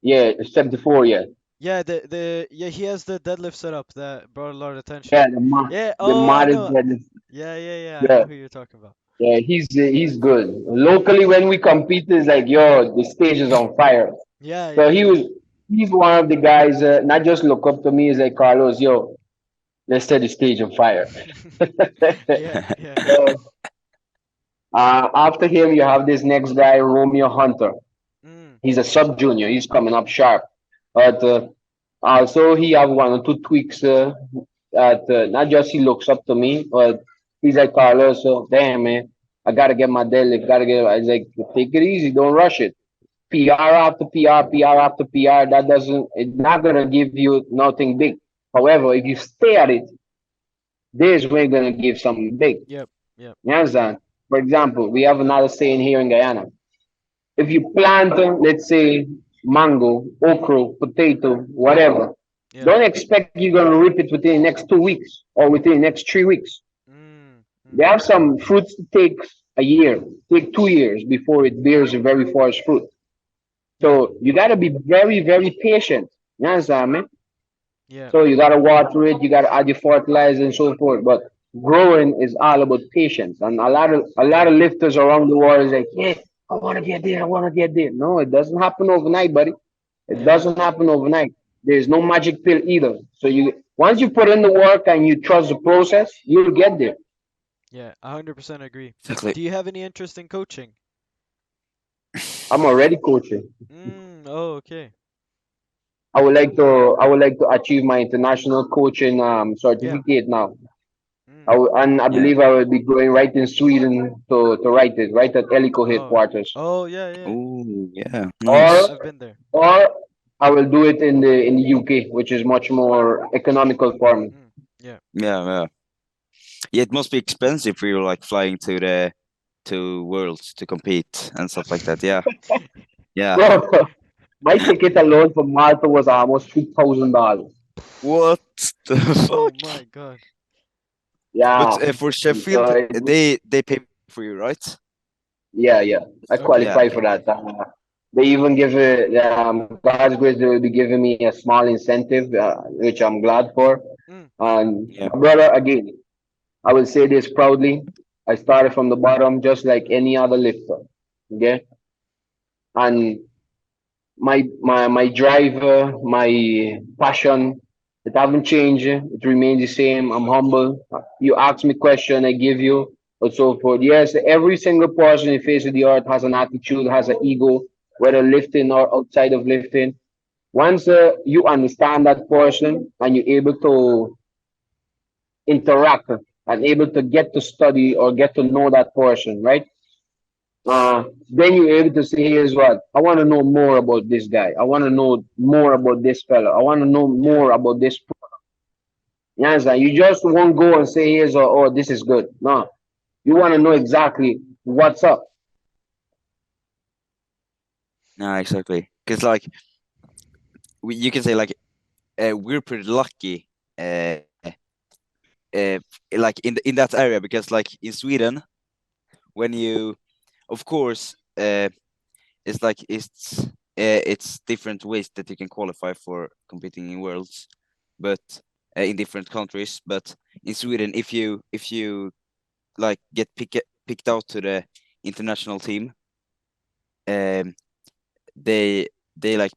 Speaker 2: yeah, 74, yeah.
Speaker 1: Yeah, the yeah, he has the deadlift setup that brought a lot of attention.
Speaker 2: Yeah,
Speaker 1: Yeah,
Speaker 2: the
Speaker 1: oh, I
Speaker 2: modest,
Speaker 1: know. Yeah, I
Speaker 2: yeah.
Speaker 1: know who you're talking about.
Speaker 2: Yeah, he's good. Locally, when we compete, it's like, yo, the stage is on fire.
Speaker 1: Yeah,
Speaker 2: So
Speaker 1: yeah, yeah.
Speaker 2: he's one of the guys. Not just look up to me, he's like, Carlos, yo, let's set the stage on fire.
Speaker 1: Yeah, yeah.
Speaker 2: So after him, you have this next guy, Romeo Hunter.
Speaker 1: Mm,
Speaker 2: He's a sub junior. He's coming up sharp, but also he have one or two tweaks. That not just he looks up to me, but he's like, Carlos, damn man, I gotta get my deadlift. Gotta get. I was like, take it easy, don't rush it. PR after PR, PR after PR. That doesn't. It's not gonna give you nothing big. However, if you stay at it, this we're gonna give something big.
Speaker 1: Yep. Yep.
Speaker 2: You understand? For example, we have another saying here in Guyana. If you plant, let's say, mango, okra, potato, whatever,
Speaker 1: Yeah.
Speaker 2: don't expect you're gonna reap it within the next 2 weeks or within the next 3 weeks.
Speaker 1: Mm.
Speaker 2: They
Speaker 1: Mm.
Speaker 2: have some fruits that take a year, take 2 years before it bears a very first fruit.
Speaker 1: Yeah.
Speaker 2: So you gotta be very, very patient. You understand me?
Speaker 1: Yeah.
Speaker 2: So you gotta water it, you gotta add your fertilizer and so forth. But growing is all about patience. And a lot
Speaker 1: Yeah.
Speaker 2: of lifters around the world is like, yeah, I wanna get there, I wanna get there. No, it doesn't happen overnight, buddy. It
Speaker 1: Yeah.
Speaker 2: doesn't happen overnight. There's no magic pill either. So you once you put in the work and you trust the process, you'll get there.
Speaker 1: Yeah. 100% agree.
Speaker 3: Exactly.
Speaker 1: Do you have any interest in coaching?
Speaker 2: I'm already coaching.
Speaker 1: Oh, okay.
Speaker 2: I would like to achieve my international coaching
Speaker 1: Yeah.
Speaker 2: certificate now.
Speaker 1: Mm.
Speaker 2: And I
Speaker 3: Yeah.
Speaker 2: believe I will be going right in Sweden to write it, right at Elico
Speaker 1: Oh.
Speaker 2: headquarters.
Speaker 1: Oh, yeah, yeah.
Speaker 3: Oh, yeah.
Speaker 2: Or
Speaker 3: Nice.
Speaker 1: I've been there.
Speaker 2: or I will do it in the UK, which is much more economical for me.
Speaker 1: Mm. Yeah.
Speaker 3: Yeah, yeah. Yeah, it must be expensive for you, like flying to the to Worlds to compete and stuff like that. Yeah, yeah.
Speaker 2: Bro, my ticket alone for Malta was almost $3,000.
Speaker 3: What the
Speaker 1: Oh
Speaker 3: fuck?
Speaker 1: my God.
Speaker 2: Yeah.
Speaker 3: But for
Speaker 2: So
Speaker 3: Sheffield, they pay for you, right?
Speaker 2: yeah. I
Speaker 1: Okay.
Speaker 3: Yeah.
Speaker 2: qualify for
Speaker 3: Okay.
Speaker 2: that. They even give God's grace. They will be giving me a small incentive, which I'm glad for.
Speaker 1: Mm.
Speaker 2: And
Speaker 3: Yeah.
Speaker 2: my brother, again, I will say this proudly. I started from the bottom, just like any other lifter. Okay, and my drive, my passion, it haven't changed. It remains the same. I'm humble. You ask me question, I give you, and so forth. Yes, every single person in the face of the earth has an attitude, has an ego, whether
Speaker 1: Yeah.
Speaker 2: lifting or outside of lifting. Once you understand that person and you're able to interact and able to get to study or get to know that person, right? Then you're able to say, here's what I want to know more about this guy. I want to know more about this fella. I want to know
Speaker 1: Yeah.
Speaker 2: more about this. You understand? You just won't go and say, here's oh, this is good. No, you want to know exactly what's up.
Speaker 3: No, exactly. Because like you can say like we're pretty lucky, uh, like in that area because like in Sweden, when you, of course, it's like it's different ways that you can qualify for competing in worlds, but in different countries. But in Sweden, if you like get picked out to the international team, um, they they like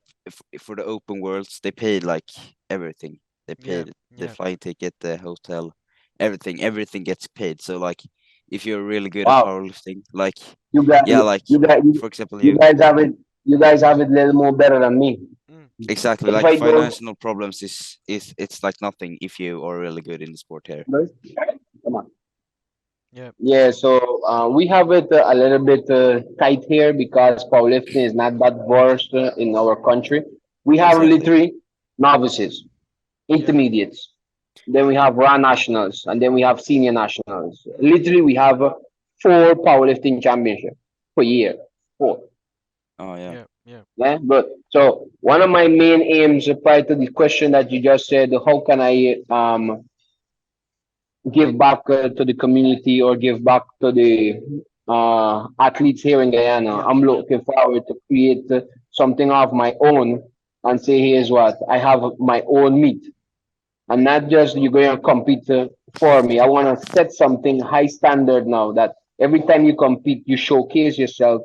Speaker 3: for the open worlds they paid like everything. They
Speaker 1: Yeah.
Speaker 3: paid the
Speaker 1: Yeah.
Speaker 3: flight ticket, the hotel, everything gets paid. So like if you're really good at
Speaker 2: Wow,
Speaker 3: powerlifting, like
Speaker 2: you got
Speaker 3: yeah, like
Speaker 2: you got
Speaker 3: for example
Speaker 2: you
Speaker 3: you
Speaker 2: guys have it. You guys have it a little more better than me.
Speaker 1: Mm.
Speaker 3: exactly
Speaker 2: If
Speaker 3: like
Speaker 2: I go,
Speaker 3: financial problems is it's like nothing if you are really good in the sport here.
Speaker 2: come on.
Speaker 1: Yeah.
Speaker 2: Yeah, so we have it a little bit tight here because powerlifting is not that versed in our country. We have
Speaker 3: Exactly.
Speaker 2: literally novices,
Speaker 1: Yeah.
Speaker 2: intermediates, then we have raw nationals, and then we have senior nationals. Literally, we have four powerlifting championships per year. Four.
Speaker 3: Oh yeah.
Speaker 1: Yeah. Yeah.
Speaker 2: Yeah, but so one of my main aims prior to the question that you just said, how can I give back to the community or give back to the athletes here in Guyana.
Speaker 1: Yeah.
Speaker 2: I'm
Speaker 1: Yeah.
Speaker 2: looking forward to create something of my own and say, here's what I have my own meet, and not just you're going to compete for me. I want to set something high standard now that every time you compete, you showcase yourself,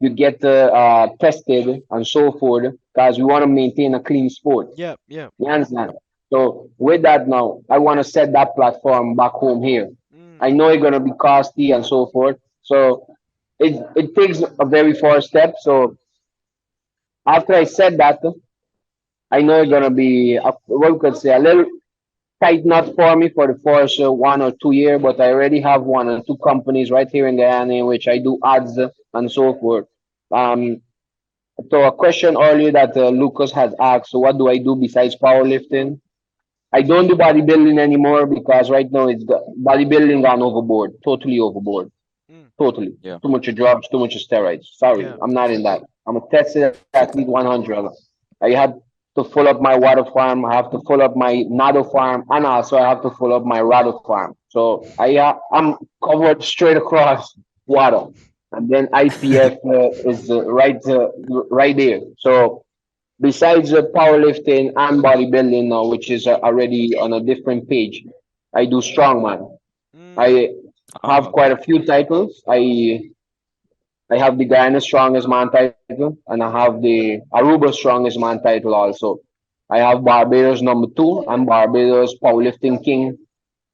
Speaker 2: you get tested and so forth, because we want to maintain a clean sport.
Speaker 1: Yeah. Yeah.
Speaker 2: You understand? So with that now, I want to set that platform back home here.
Speaker 1: Mm.
Speaker 2: I know it's gonna be costly and so forth. So it takes a very first step. So after I said that, I know it's gonna be what we could say a little tight knot for me for the first 1 or 2 year. But I already have 1 or 2 companies right here in Guyana in which I do ads and so forth. Um, so a question earlier that Lucas had asked, so what do I do besides powerlifting? I don't do bodybuilding anymore because right now bodybuilding gone overboard, totally overboard,
Speaker 1: Mm.
Speaker 2: totally.
Speaker 3: Yeah.
Speaker 2: Too much drugs, too much steroids. Sorry,
Speaker 1: Yeah,
Speaker 2: I'm not in that.
Speaker 1: exactly.
Speaker 2: I'm a tested athlete
Speaker 3: Exactly.
Speaker 2: 100. I have to fill up my water farm. I have to fill up my nado farm, and also I have to fill up my rattle farm. So I'm covered straight across
Speaker 1: Yeah.
Speaker 2: water, and then IPF is right there. So besides powerlifting and bodybuilding now, which is already on a different page, I do strongman.
Speaker 1: Mm.
Speaker 2: I have
Speaker 3: Oh,
Speaker 2: quite
Speaker 3: okay.
Speaker 2: a few titles. I have the Guyana Strongest Man title, and I have the Aruba Strongest Man title also. I have Barbados number two and Barbados Powerlifting King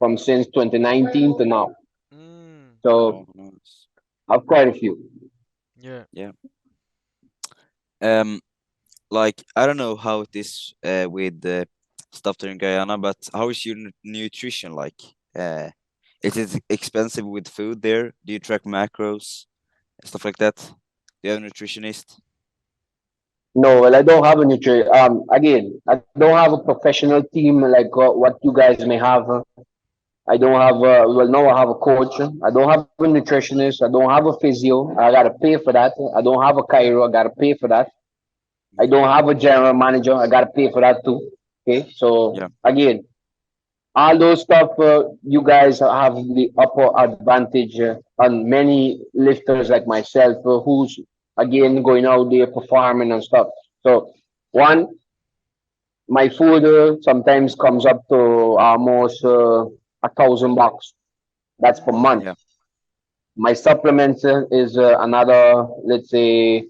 Speaker 2: from since 2019 to now.
Speaker 1: Mm.
Speaker 2: So
Speaker 3: Oh, nice.
Speaker 2: I have quite a few.
Speaker 1: Yeah.
Speaker 3: Yeah. Um, like I don't know how it is with the stuff there in Guyana, but how is your nutrition like? Uh, is it expensive with food there? Do you track macros, stuff like that? Do you have a nutritionist?
Speaker 2: No, well, I don't have a nutrition. Again, I don't have a professional team like what you guys may have. I don't have well, now I have a coach. I don't have a nutritionist. I don't have a physio. I gotta pay for that. I don't have a
Speaker 1: Yeah.
Speaker 2: chiro. I gotta pay for that. I
Speaker 3: Okay.
Speaker 2: don't have a general manager. I gotta pay for that too. Okay, so
Speaker 3: Yeah.
Speaker 2: again, all those stuff, you guys have the upper advantage on many lifters like myself, who's again going out there performing and stuff. So one, my food sometimes comes up to almost $1,000. That's per
Speaker 1: Mm.
Speaker 2: month.
Speaker 3: Yeah.
Speaker 2: My supplements is another, let's say,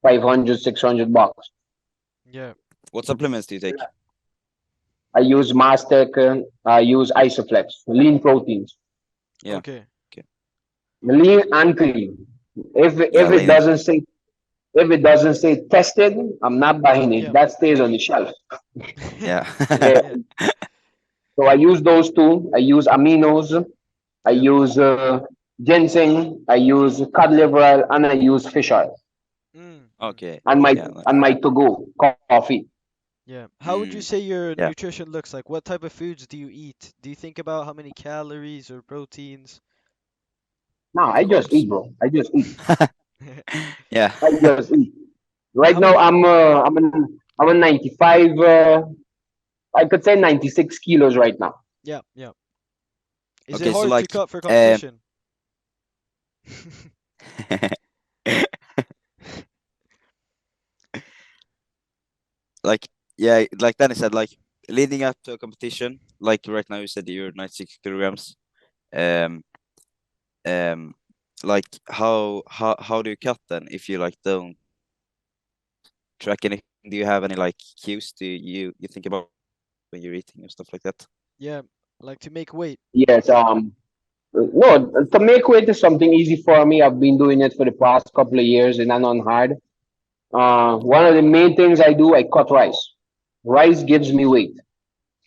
Speaker 2: 500, $600.
Speaker 1: Yeah.
Speaker 3: What supplements do you take?
Speaker 2: I use Mastec. I use Isoflex, lean proteins,
Speaker 3: Yeah.
Speaker 1: Okay.
Speaker 3: Okay.
Speaker 2: lean and clean.
Speaker 3: Yeah,
Speaker 2: If it
Speaker 3: lean.
Speaker 2: doesn't say tested, I'm not buying it.
Speaker 1: Yeah.
Speaker 2: That stays on the shelf.
Speaker 3: Yeah.
Speaker 2: Yeah.
Speaker 1: Yeah.
Speaker 2: So I use those two. I use aminos. I
Speaker 1: Yeah.
Speaker 2: use ginseng. I use cod liver oil, and I use fish oil.
Speaker 1: Mm. Mm.
Speaker 3: Okay.
Speaker 2: And
Speaker 3: Yeah, nice.
Speaker 2: my to go coffee.
Speaker 1: Yeah. How would you
Speaker 3: Mm.
Speaker 1: say your
Speaker 3: Yeah.
Speaker 1: nutrition looks like? What type of foods do you eat? Do you think about how many calories or proteins?
Speaker 2: No,
Speaker 3: Of
Speaker 2: I just
Speaker 3: course.
Speaker 2: eat, bro. I just eat.
Speaker 3: Yeah.
Speaker 2: I just eat. Right
Speaker 1: How
Speaker 2: now,
Speaker 1: many?
Speaker 2: I'm a 95. I could say 96 kilos right now.
Speaker 1: Yeah. Yeah. Is it
Speaker 3: Okay, so
Speaker 1: hard to
Speaker 3: like
Speaker 1: cut for
Speaker 3: um
Speaker 1: competition?
Speaker 3: like yeah, like Danny said, like leading up to a competition, like right now you said that you're 96 kilograms. Um um like how do you cut then if you like don't track anything? Do you have any like cues do you think about when you're eating and stuff like that?
Speaker 1: Yeah. Like to make weight.
Speaker 2: Yes. No, to make weight is something easy for me. I've been doing it for the past couple of years, and I'm on hard. One of the main things I do, I cut rice. Rice gives me weight.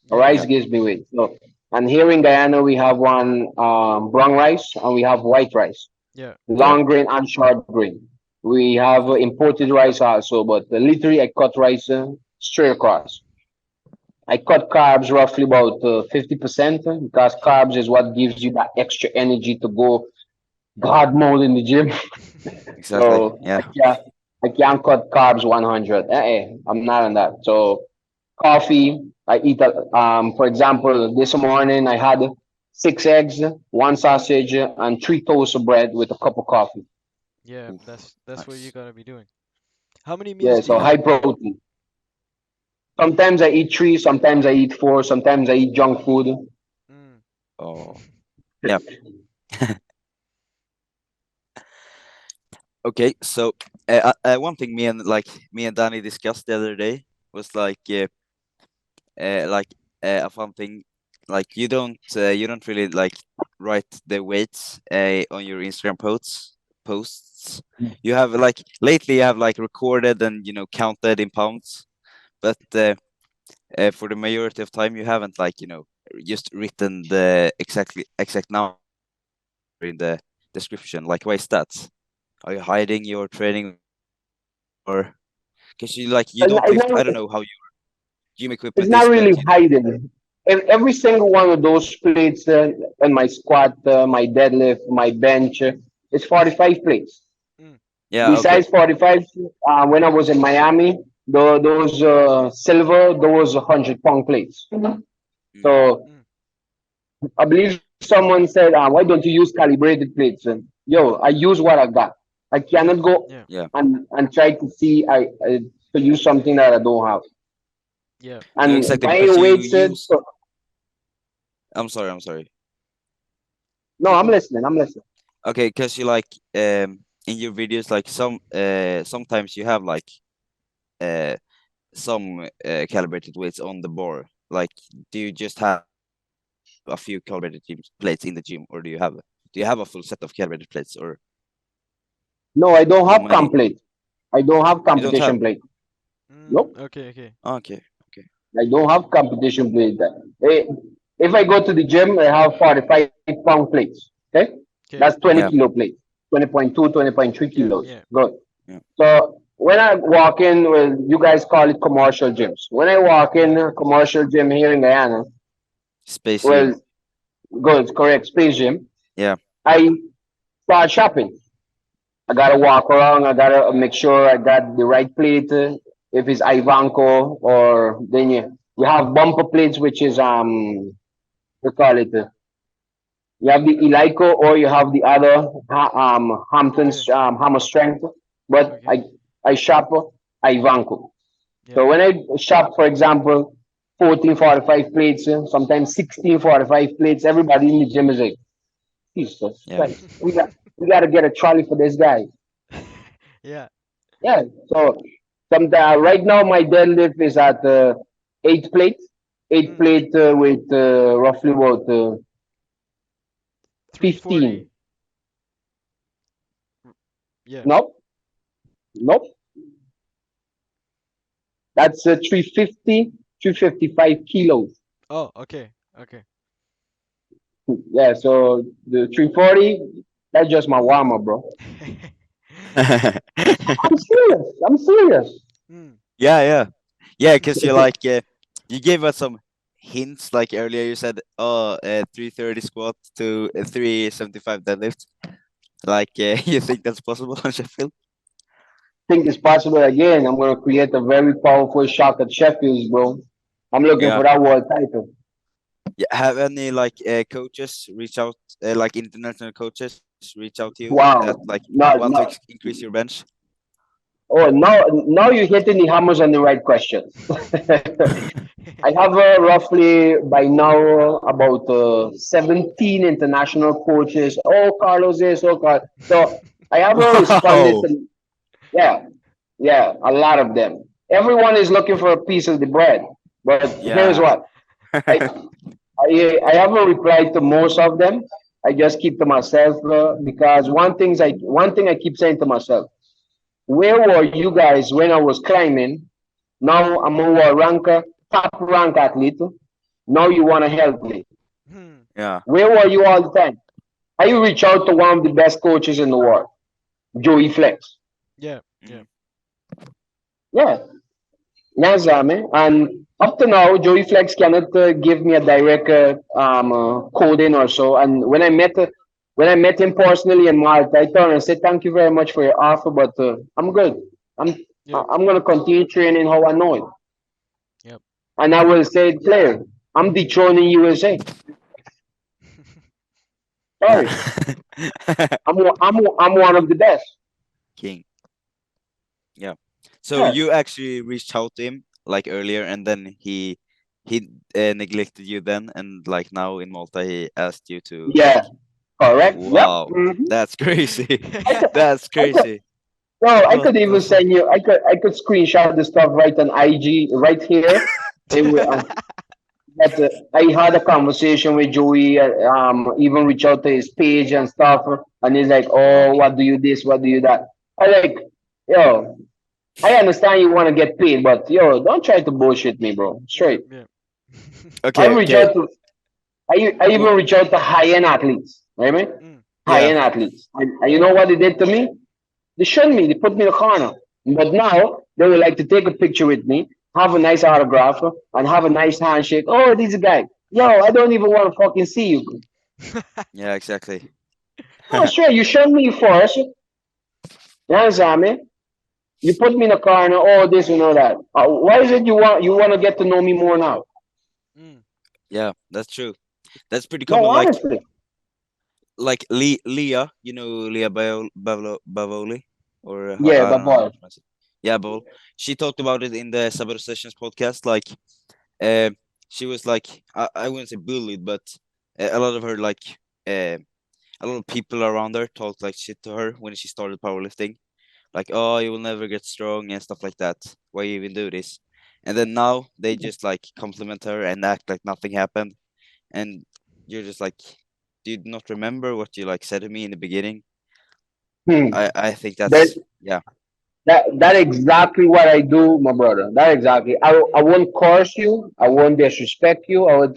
Speaker 1: Yeah.
Speaker 2: Rice
Speaker 3: Yeah.
Speaker 2: gives me weight. So, and here in Guyana, we have one brown rice and we have white rice,
Speaker 1: Yeah.
Speaker 3: Yeah.
Speaker 2: long grain and short grain. We have imported rice also, but literally I cut rice straight across. I cut carbs roughly about 50% because
Speaker 1: Yeah.
Speaker 2: carbs is what gives you that extra energy to go God mode in the gym.
Speaker 3: Exactly.
Speaker 2: So
Speaker 3: Yeah.
Speaker 2: I can't cut carbs 100. I'm not on that. So coffee, I eat, for example, this morning I had 6 eggs, one sausage, and 3 toasts of bread with a cup of coffee.
Speaker 1: Yeah.
Speaker 3: Oof,
Speaker 1: That's what you
Speaker 3: nice.
Speaker 1: gotta be doing. How many
Speaker 2: Yeah,
Speaker 1: meals do
Speaker 2: so
Speaker 1: you
Speaker 3: Yeah.
Speaker 2: high
Speaker 1: have a day?
Speaker 2: protein. Sometimes I eat three, sometimes I eat four, sometimes I eat junk food.
Speaker 1: Mm.
Speaker 3: Oh. Yeah. Okay, so one thing me and Danny discussed the other day was like a fun thing. Like you don't really like write the weights on your Instagram posts. You have like lately you have like recorded and counted in pounds, but for the majority of time you haven't like just written the exact number in the description. Like why is that? Are you hiding your training or because you like you
Speaker 2: And
Speaker 3: don't lift?
Speaker 2: now
Speaker 3: I don't know how you. gym
Speaker 2: It's
Speaker 3: equipment
Speaker 2: not
Speaker 3: is that
Speaker 2: really hiding. Every single one of those plates and my squat, my deadlift, my bench, is 45 plates.
Speaker 1: Mm.
Speaker 3: yeah, okay.
Speaker 2: Besides 45, when I was in Miami, those silver, those 100-pound plates.
Speaker 3: Mm.
Speaker 2: So
Speaker 1: Mm.
Speaker 2: I believe someone said, why don't you use calibrated plates? And yo, I use what I got. I cannot go
Speaker 1: Yeah.
Speaker 3: Yeah.
Speaker 2: and try to see to use something that I don't have.
Speaker 1: Yeah.
Speaker 3: No,
Speaker 2: And
Speaker 3: exactly,
Speaker 2: my
Speaker 3: because you
Speaker 2: weights,
Speaker 3: use I'm sorry.
Speaker 2: no, I'm listening. I'm listening.
Speaker 3: Okay, because you like in your videos, like sometimes you have like uh some calibrated weights on the bar. Like, do you just have a few calibrated plates in the gym, or do you have a full set of calibrated plates, or
Speaker 2: No, I don't
Speaker 3: how
Speaker 2: have
Speaker 3: many?
Speaker 2: complete. I don't have
Speaker 3: You don't have?
Speaker 2: competition plate. Nope.
Speaker 1: Okay. Okay.
Speaker 3: Okay, okay.
Speaker 2: I don't have competition plate. If I go to the gym, I have 45-pound plates. Okay. That's
Speaker 1: Okay.
Speaker 2: 20
Speaker 1: Yeah.
Speaker 3: Yeah,
Speaker 2: kilo plates. 20.2, 20.3
Speaker 1: Yeah.
Speaker 2: kilos.
Speaker 1: Yeah.
Speaker 2: Good.
Speaker 3: yeah,
Speaker 2: So when I walk in, well, you guys call it commercial gyms. When I walk
Speaker 1: Yeah.
Speaker 2: in a commercial gym here in Guyana,
Speaker 3: space
Speaker 2: well,
Speaker 3: gym.
Speaker 2: good, correct, space gym,
Speaker 3: Yeah,
Speaker 2: I start shopping. I gotta walk around. I gotta make sure I got the right plate. If it's Ivanko, or then you have bumper plates, which is we call it. You have the Elico, or you have the other
Speaker 1: Okay.
Speaker 2: Hampton's Hammer Strength. But
Speaker 1: Okay.
Speaker 2: I shop Ivanko.
Speaker 1: Yeah.
Speaker 2: So when I shop, for example, 1445 plates, sometimes 1645 plates, everybody in the gym is like, Jesus
Speaker 3: yeah.
Speaker 2: Christ, we got to get a trolley for this guy.
Speaker 1: Yeah.
Speaker 2: Yeah. So right now my deadlift is at 8 plate, eight
Speaker 1: Mm.
Speaker 2: plate with roughly about 15.
Speaker 1: 340. Yeah.
Speaker 2: Nope, nope. That's 350, 355 kilos.
Speaker 1: Oh. Okay. Okay.
Speaker 2: Yeah. So the 340, that's just my warm up, bro. I'm serious. I'm serious.
Speaker 1: Mm.
Speaker 3: Yeah, yeah, yeah. Because you like you gave us some hints. Like earlier, you said, "Oh, 330 squat to 375 deadlift." Like, you think that's possible on Sheffield?
Speaker 2: Think it's possible again. I'm gonna create a very powerful shot at Sheffield's, bro. I'm looking
Speaker 3: Yeah.
Speaker 2: for that world title.
Speaker 3: Yeah. Have any like coaches reach out, like international coaches reach out to you that
Speaker 2: Wow.
Speaker 3: like want
Speaker 2: No,
Speaker 3: to
Speaker 2: no.
Speaker 3: increase your bench?
Speaker 2: Oh, now you're hitting the hammers on the right questions. I have roughly by now about 17 international coaches. Oh, Carlos this, oh, Carlos. So I haven't responded
Speaker 3: Wow.
Speaker 2: to, yeah, yeah, a lot of them. Everyone is looking for a piece of the bread. But here's
Speaker 3: Yeah.
Speaker 2: what I, I haven't replied to most of them. I just keep to myself because one thing I keep saying to myself: where were you guys when I was climbing? Now I'm a top rank athlete. Now you want to help me.
Speaker 1: Hmm.
Speaker 3: Yeah.
Speaker 2: Where were you all the time? I reach out to one of the best coaches in the world, Joey Flex.
Speaker 1: Yeah. Yeah.
Speaker 3: Mm.
Speaker 2: Yeah, yes, man. And up to now, Joey Flex cannot give me a direct coding or so. And when I met him personally in Malta, I told him, I said, "Thank you very much for your offer, but I'm good. I'm
Speaker 1: Yeah.
Speaker 2: I'm gonna continue training how I know it."
Speaker 1: Yep.
Speaker 2: And I will say, "Player, I'm dethroning USA.
Speaker 3: Yeah.
Speaker 2: Sorry, I'm one of the best."
Speaker 3: King. Yeah. So
Speaker 2: Yeah,
Speaker 3: you actually reached out to him like earlier, and then he neglected you then, and like now in Malta he asked you to like,
Speaker 2: yeah, correct. Yep.
Speaker 3: wow,
Speaker 2: Hmm.
Speaker 3: that's crazy.
Speaker 2: I could,
Speaker 3: That's
Speaker 2: I could,
Speaker 3: crazy.
Speaker 2: no, I
Speaker 3: What
Speaker 2: could
Speaker 3: the
Speaker 2: even
Speaker 3: fuck?
Speaker 2: send you. I could screenshot the stuff right on IG right here. That I had a conversation with Joey. Even reach out to his page and stuff, and he's like, "Oh,
Speaker 3: Wow.
Speaker 2: what do you this? What do you that?" I like, yo, I understand you want to get paid, but yo, don't try to bullshit me, bro.
Speaker 1: Yeah.
Speaker 2: Straight.
Speaker 1: Yeah.
Speaker 2: I
Speaker 3: Okay,
Speaker 2: reach
Speaker 3: okay.
Speaker 2: out to, I
Speaker 3: W-
Speaker 2: even reach out to high end athletes. Right, man?
Speaker 1: Mm.
Speaker 2: High
Speaker 3: Yeah.
Speaker 2: end athletes, and you know what they did to me? They shunned me. They put me in a corner. But now they would like to take a picture with me, have a nice autograph, and have a nice handshake. Oh, this guy. Yo, I don't even want to fucking see you.
Speaker 3: Yeah, exactly.
Speaker 2: Oh, sure, you showed me first. You understand me? You put me in a car and oh, this and all that. Why is it you want to get to know me more now?
Speaker 1: Mm.
Speaker 3: Yeah, that's true. That's pretty
Speaker 2: No,
Speaker 3: common.
Speaker 2: honestly.
Speaker 3: Leah, you know Leah Bavoli, or
Speaker 2: Yeah,
Speaker 3: I
Speaker 2: but
Speaker 3: don't know how
Speaker 2: boy.
Speaker 3: to pronounce it. Yeah, Bavol. She talked about it in the Sabbath Sessions podcast. Uh, she was like, I wouldn't say bullied, but a lot of her uh, a lot of people around her talked like shit to her when she started powerlifting. Like, oh, you will never get strong and stuff like that. Why you even do this? And then now they just like compliment her and act like nothing happened. And you're just like, do you not remember what you like said to me in the beginning?
Speaker 2: Hmm.
Speaker 3: I think
Speaker 2: That
Speaker 3: that's yeah,
Speaker 2: that exactly what I do, my brother. That exactly. I
Speaker 1: Mm.
Speaker 2: won't curse you. I won't disrespect you. I would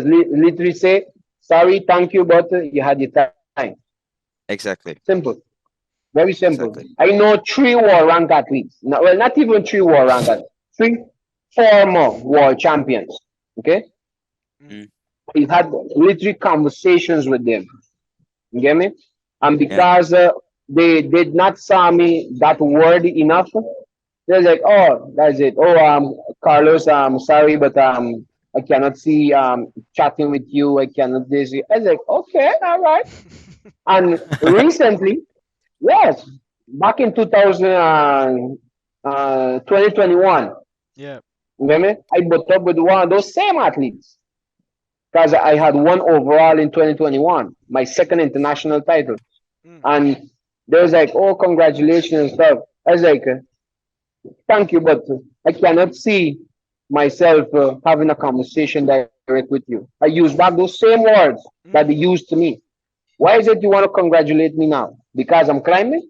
Speaker 2: literally say sorry, thank you, but you had your time.
Speaker 3: exactly,
Speaker 2: Simple. Very simple.
Speaker 3: exactly.
Speaker 2: I know three war rank athletes. No, well, not even three war rank athletes. Three former world champions. Okay?
Speaker 1: Mm.
Speaker 3: Mm,
Speaker 2: We had literally conversations with them. You get me? And
Speaker 3: yeah,
Speaker 2: because they did not saw me that worthy enough, they're like, oh, that's it. Oh, Carlos, I'm sorry, but I cannot see chatting with you. I cannot this. I was like, okay, all right. And recently, yes, back in 2021,
Speaker 1: Yeah.
Speaker 2: you get me? I butt up with one of those same athletes because I had won overall in 2021, my second international title.
Speaker 1: Mm.
Speaker 2: And they was like, oh, congratulations and stuff. I was like, thank you, but I cannot see myself having a conversation direct with you. I use back those same words that they
Speaker 1: Mm.
Speaker 2: used to me. Why is it you want to congratulate me now? Because I'm climbing?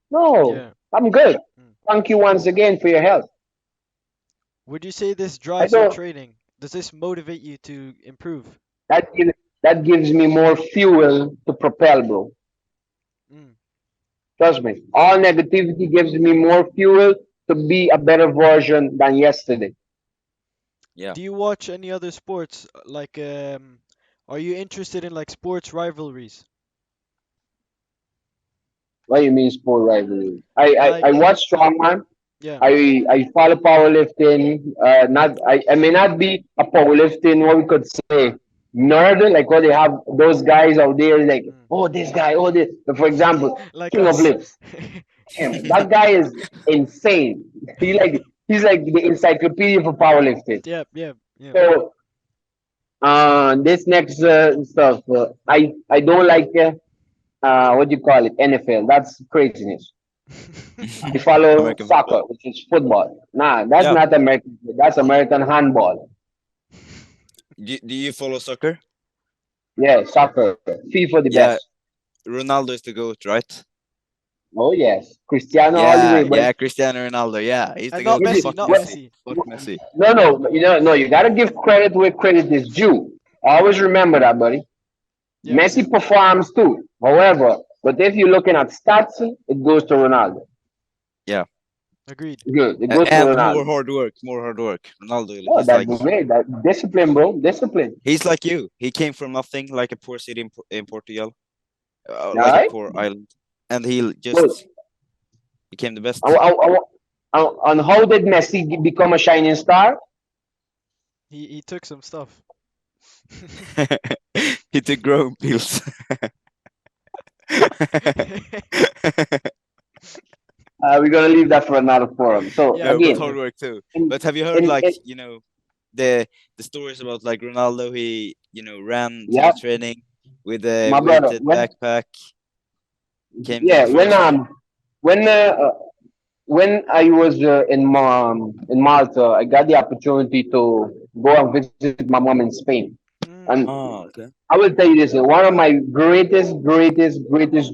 Speaker 2: No,
Speaker 1: Yeah.
Speaker 2: I'm good.
Speaker 1: Mm.
Speaker 2: Thank you once again for your help.
Speaker 1: Would you say this
Speaker 2: I
Speaker 1: drives your
Speaker 2: don't.
Speaker 1: training? Does this motivate you to improve?
Speaker 2: That gives me more fuel to propel, bro.
Speaker 1: Mm.
Speaker 2: Trust me. All negativity gives me more fuel to be a better version than yesterday.
Speaker 3: yeah.
Speaker 1: Do you watch any other sports? Like, are you interested in like sports rivalries?
Speaker 2: What do you mean sport rivalry? I
Speaker 1: Like,
Speaker 2: watch strongman.
Speaker 1: yeah.
Speaker 2: I follow powerlifting. I may not be a powerlifting, what we could say, nerd, like what they have those guys out there, like,
Speaker 1: Mm.
Speaker 2: oh, this guy, oh, this. For example,
Speaker 1: Like
Speaker 2: King of
Speaker 1: us.
Speaker 2: Lifts. Damn, that guy is insane. He's like the encyclopedia for powerlifting.
Speaker 1: Yep, yep, yep.
Speaker 2: So this next stuff, I don't like what do you call it, NFL. That's craziness. I follow
Speaker 3: American
Speaker 2: soccer,
Speaker 3: football.
Speaker 2: which is football. Nah, that's
Speaker 3: Yeah.
Speaker 2: not American. That's American handball.
Speaker 3: Do you follow soccer?
Speaker 2: Yeah, soccer. FIFA the
Speaker 3: Yeah,
Speaker 2: best.
Speaker 3: Ronaldo is the goat, right?
Speaker 2: Oh yes, Cristiano all the way,
Speaker 3: Yeah,
Speaker 2: buddy.
Speaker 3: yeah, Cristiano Ronaldo. Yeah, he's the
Speaker 1: And not
Speaker 3: goat.
Speaker 2: What
Speaker 1: Messi,
Speaker 3: Fuck
Speaker 1: not
Speaker 3: Messi.
Speaker 1: Messi.
Speaker 3: Fuck Messi.
Speaker 2: no, no, no. You gotta give credit where credit is due. Always remember that, buddy.
Speaker 1: Yep,
Speaker 2: Messi
Speaker 1: yep.
Speaker 2: performs too. However, but if you're looking at stats, it goes to Ronaldo.
Speaker 3: Yeah,
Speaker 1: Agreed.
Speaker 2: Good, it goes to
Speaker 3: and more
Speaker 2: Ronaldo.
Speaker 3: hard work. More hard work. Ronaldo.
Speaker 2: Oh, that's great. That discipline, bro. Discipline.
Speaker 3: He's like you. He came from nothing, like a poor city in Portugal,
Speaker 2: All
Speaker 3: like a
Speaker 2: right.
Speaker 3: poor island, and he
Speaker 2: Good.
Speaker 3: just became the
Speaker 2: I,
Speaker 3: best.
Speaker 2: I, and how did Messi become a shining star?
Speaker 1: He took some stuff.
Speaker 3: He took growing pills.
Speaker 2: We're gonna leave that for another forum. So
Speaker 1: Yep,
Speaker 3: No, but
Speaker 2: again,
Speaker 3: hard
Speaker 1: yep.
Speaker 3: work too.
Speaker 2: in,
Speaker 3: But have you heard
Speaker 2: in, in
Speaker 3: the stories about like Ronaldo? He ran to the
Speaker 2: yeah,
Speaker 3: training with a
Speaker 2: my brother.
Speaker 3: weighted backpack, came there
Speaker 2: Yeah,
Speaker 3: first.
Speaker 2: when when I was in Malta, I got the opportunity to go and visit my mom in Spain, and
Speaker 1: Mm.
Speaker 3: Oh, okay.
Speaker 2: I will tell you this: one of my greatest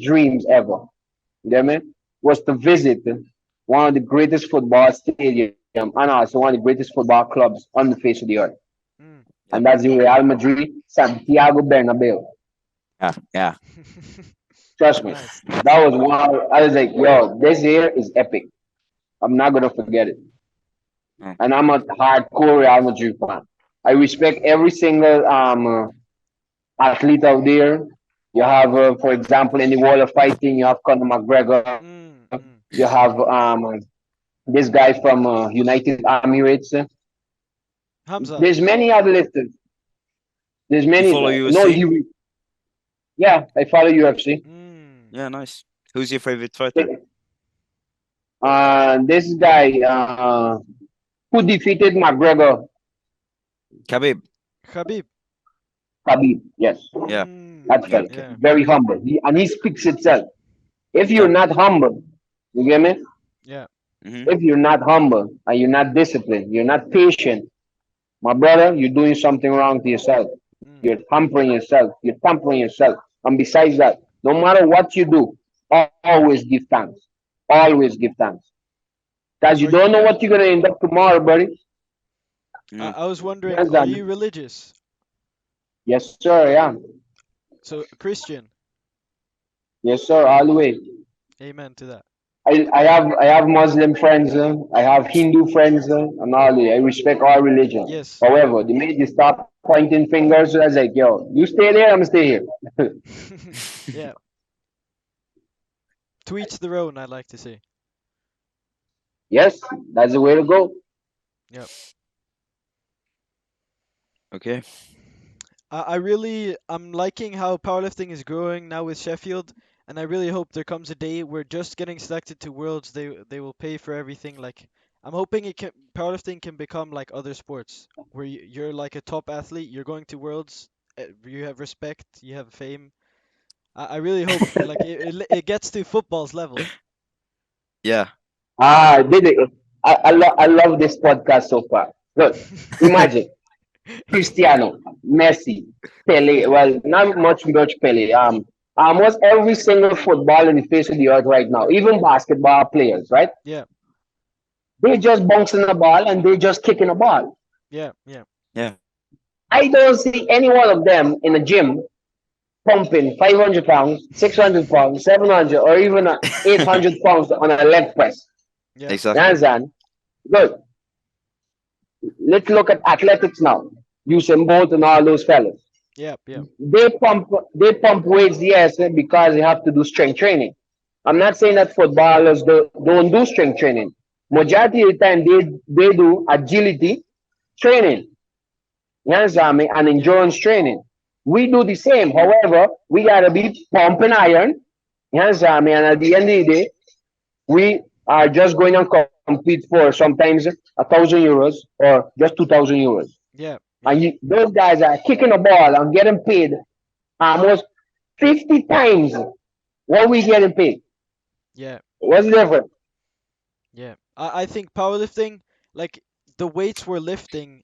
Speaker 2: dreams ever, you get me, was to visit one of the greatest football stadium and also one of the greatest football clubs on the face of the earth,
Speaker 1: Mm.
Speaker 2: and
Speaker 3: Yeah,
Speaker 2: that's the Real Madrid Santiago Bernabeu.
Speaker 3: yeah, yeah.
Speaker 2: Trust me,
Speaker 1: Nice,
Speaker 2: that
Speaker 1: nice.
Speaker 2: was one. I was like, yo, this year is epic. I'm not gonna forget it.
Speaker 3: Oh.
Speaker 2: and I'm a hardcore Real Madrid fan. I respect every single athlete out there. You have, for example, in the world of fighting, you have Conor McGregor. You
Speaker 1: Mm.
Speaker 2: have this guy from United Emirates.
Speaker 1: Hamza.
Speaker 2: There's many other lists. There's
Speaker 3: You
Speaker 2: many.
Speaker 3: follow
Speaker 2: No,
Speaker 3: UFC?
Speaker 2: yeah, I follow UFC.
Speaker 1: Mm.
Speaker 3: Yeah, nice. Who's your favorite fighter?
Speaker 2: This guy who defeated McGregor,
Speaker 3: Khabib.
Speaker 1: Khabib.
Speaker 2: Khabib. Yes,
Speaker 3: Yeah.
Speaker 2: that
Speaker 3: Yeah.
Speaker 2: fella.
Speaker 3: Okay.
Speaker 1: Yeah.
Speaker 2: Very humble. And he speaks itself. If
Speaker 3: Yeah.
Speaker 2: you're not humble, you get me?
Speaker 1: Yeah.
Speaker 3: Hmm.
Speaker 2: If you're not humble and you're not disciplined, you're not patient, my brother, you're doing something wrong to yourself.
Speaker 1: Mm.
Speaker 2: You're pampering yourself. You're pampering yourself. And besides that, no matter what you do, always give thanks. Always give thanks. Because you
Speaker 1: Are you,
Speaker 2: don't know what you're going to end up tomorrow, buddy.
Speaker 3: Mm.
Speaker 1: I was wondering,
Speaker 2: Yes,
Speaker 1: are you
Speaker 2: Dan.
Speaker 1: religious?
Speaker 2: Yes, sir. Yeah.
Speaker 1: So Christian.
Speaker 2: Yes, sir. All the way.
Speaker 1: Amen to that.
Speaker 2: I have Muslim friends. I have Hindu friends. And all that. I respect all religion.
Speaker 1: Yes.
Speaker 2: However, the minute you start pointing fingers, I was like, yo, you stay there, I'm stay here.
Speaker 1: Yeah. To each their own, I like to say.
Speaker 2: Yes, that's the way to go.
Speaker 1: Yep.
Speaker 3: Okay.
Speaker 1: I'm liking how powerlifting is growing now with Sheffield, and I really hope there comes a day where just getting selected to Worlds, they will pay for everything. Like, I'm hoping powerlifting can become like other sports, where you're like a top athlete, you're going to Worlds, you have respect, you have fame. I really hope like it gets to football's level.
Speaker 3: Yeah.
Speaker 2: Did it. I love this podcast so far. Good. Imagine Cristiano, Messi, Pele.
Speaker 1: Yeah.
Speaker 2: Well, not much Pele. Almost every single football in the face of the earth right now, even basketball players, right?
Speaker 1: Yeah.
Speaker 2: They just bouncing the ball and they just kicking the ball.
Speaker 1: Yeah. Yeah.
Speaker 3: Yeah.
Speaker 2: I don't see any one of them in a gym pumping 500 pounds, 600 pounds, 700, or even 800 pounds on a leg press.
Speaker 1: Yeah.
Speaker 2: You
Speaker 3: Exactly.
Speaker 2: understand? Good. Let's look at athletics now. Usain Bolt and all those fellas.
Speaker 1: Yeah. Yeah.
Speaker 2: They pump weights, yes, because they have to do strength training. I'm not saying that footballers don't do strength training. Majority of the time they do agility training. You understand me? And
Speaker 1: Yeah.
Speaker 2: endurance training. We do the same. However, we gotta be pumping iron. You understand me? And at the end of the day, we are just going and compete for sometimes 1,000 euros or just 2,000 euros.
Speaker 1: Yeah. Yeah.
Speaker 2: And those guys are kicking a ball and getting paid almost 50 times what we getting paid.
Speaker 1: Yeah.
Speaker 2: What's the difference?
Speaker 1: Yeah. I think powerlifting, like the weights we're lifting,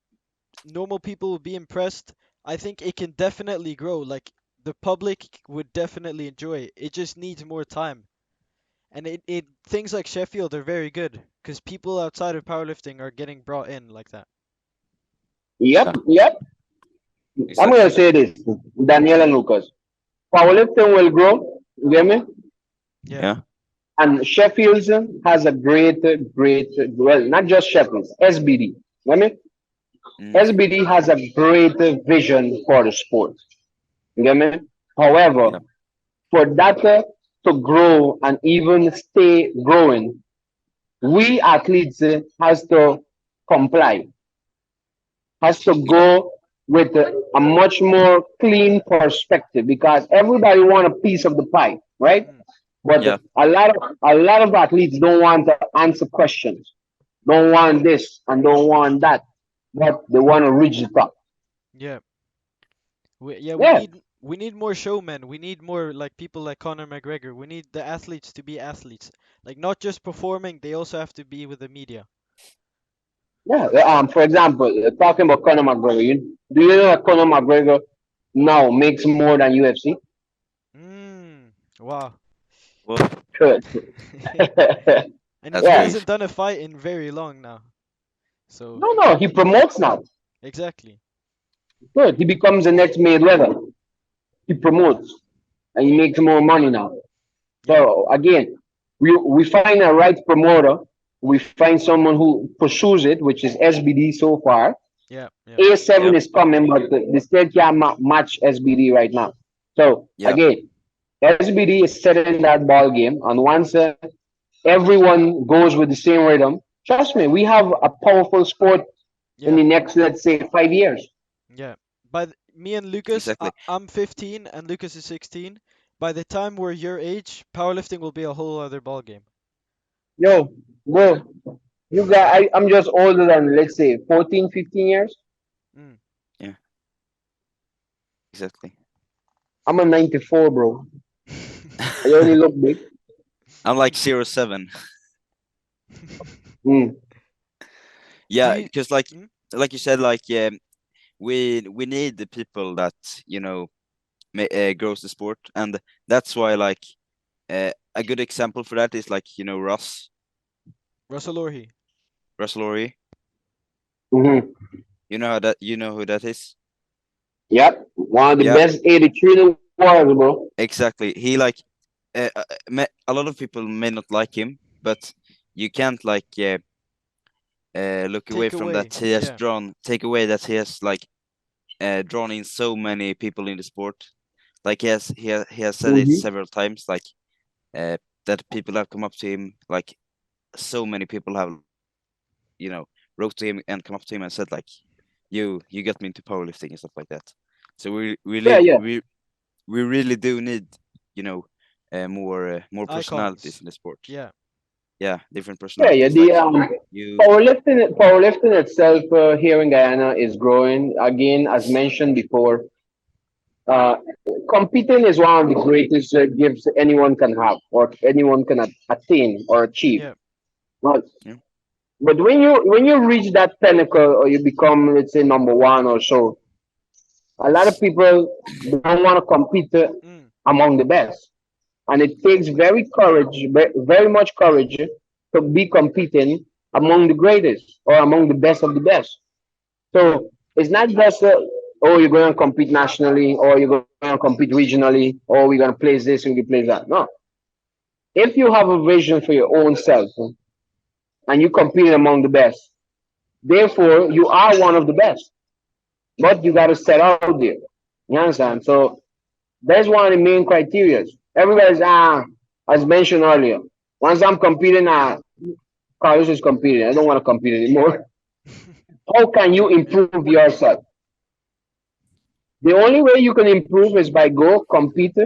Speaker 1: normal people would be impressed. I think it can definitely grow. Like the public would definitely enjoy it. It just needs more time. And it things like Sheffield are very good because people outside of powerlifting are getting brought in like that.
Speaker 2: Yep,
Speaker 3: Yeah.
Speaker 2: yep. I'm gonna
Speaker 3: Exactly.
Speaker 2: say this, Daniel and Lucas. Powerlifting will grow, you get me?
Speaker 1: Yeah.
Speaker 3: Yeah.
Speaker 2: And Sheffield has a great, well, not just Sheffield, SBD. Get me?
Speaker 3: Mm.
Speaker 2: SBD has a great vision for the sport. You get me? However,
Speaker 3: Yeah.
Speaker 2: for that to grow and even stay growing, we athletes has to comply, has to
Speaker 3: Yeah.
Speaker 2: go with a much more clean perspective because everybody want a piece of the pie, right?
Speaker 1: Mm.
Speaker 2: But
Speaker 3: Yeah.
Speaker 2: a lot of athletes don't want to answer questions, don't want this and don't want that, but they want to reach the top.
Speaker 1: Yeah. We
Speaker 2: Yeah,
Speaker 1: need more showmen. We need more like people like Conor McGregor. We need the athletes to be athletes. Like not just performing, they also have to be with the media.
Speaker 2: yeah. For example, talking about Conor McGregor, do you know that Conor McGregor now makes more than UFC?
Speaker 1: Wow.
Speaker 3: Well,
Speaker 2: Good.
Speaker 1: And
Speaker 3: that's
Speaker 1: he
Speaker 2: Yeah.
Speaker 3: crazy.
Speaker 1: hasn't done a fight in very long now. So,
Speaker 2: No, no, he promotes now.
Speaker 1: exactly.
Speaker 2: Good. He becomes the next Mayweather. He promotes and he makes more money now.
Speaker 1: Yeah.
Speaker 2: So again, we find a right promoter We find someone who pursues it, which is SBD so far.
Speaker 1: Yeah, yeah,
Speaker 2: A7
Speaker 3: Yep.
Speaker 2: is coming, but the state can't match SBD right now. So
Speaker 3: Yep.
Speaker 2: again, SBD is setting that ball game, and once everyone goes with the same rhythm, trust me, we have a powerful sport in
Speaker 1: yeah,
Speaker 2: the next, let's say, 5 years.
Speaker 1: yeah. Me and Lucas,
Speaker 3: Exactly.
Speaker 1: I'm 15 and Lucas is 16. By the time we're your age, powerlifting will be a whole other ball game.
Speaker 2: Yo, bro, you got, I'm just older than, let's say, 14, 15 years.
Speaker 1: Mm.
Speaker 3: Yeah. Exactly.
Speaker 2: I'm a 94, bro. I only look big.
Speaker 3: I'm like 07.
Speaker 2: Mm.
Speaker 1: Do
Speaker 3: Yeah,
Speaker 1: you?
Speaker 3: because
Speaker 1: Mm?
Speaker 3: like you said, like we need the people that grows the sport, and that's why like a good example for that is like
Speaker 1: Russell Orhe.
Speaker 3: Russell Laurie.
Speaker 2: Hmm.
Speaker 3: You know who that is.
Speaker 2: Yep, one of the
Speaker 3: Yeah,
Speaker 2: best 83 in the world, bro.
Speaker 3: exactly. He like a lot of people may not like him, but you can't like look away
Speaker 1: Take
Speaker 3: from that
Speaker 1: away.
Speaker 3: he has
Speaker 1: Yeah,
Speaker 3: drawn take away that he has like drawn in so many people in the sport. Like he has said it
Speaker 2: Hmm.
Speaker 3: several times, like that people have come up to him, like so many people have wrote to him and come up to him and said like you got me into powerlifting and stuff like that. So
Speaker 2: Yeah, yeah,
Speaker 3: we really do need more personalities
Speaker 1: icons.
Speaker 3: in the sport.
Speaker 1: Yeah,
Speaker 3: Yeah, different
Speaker 2: yeah, yeah.
Speaker 3: personalities like you.
Speaker 2: Powerlifting itself here in Guyana is growing. Again, as mentioned before, uh, competing is one of the greatest gifts anyone can have or anyone can attain or achieve.
Speaker 1: yeah,
Speaker 2: But
Speaker 3: Yeah.
Speaker 2: but when you reach that pinnacle or you become, let's say, number one or so, a lot of people don't want to compete
Speaker 1: mm,
Speaker 2: among the best. And it takes very much courage to be competing among the greatest or among the best of the best.
Speaker 1: yeah,
Speaker 2: So it's not just oh, you're going to compete nationally or you're going to compete regionally or we're going to place this and we place that. No, if you have a vision for your own self and you compete among the best, therefore you are one of the best. But you got to set out there. You understand?
Speaker 1: yeah.
Speaker 2: So that's one of the main criteria. Everybody's as mentioned earlier. Once I'm competing, Carlos is competing. I don't want to compete anymore. How can you improve yourself? The only way you can improve is by go compete,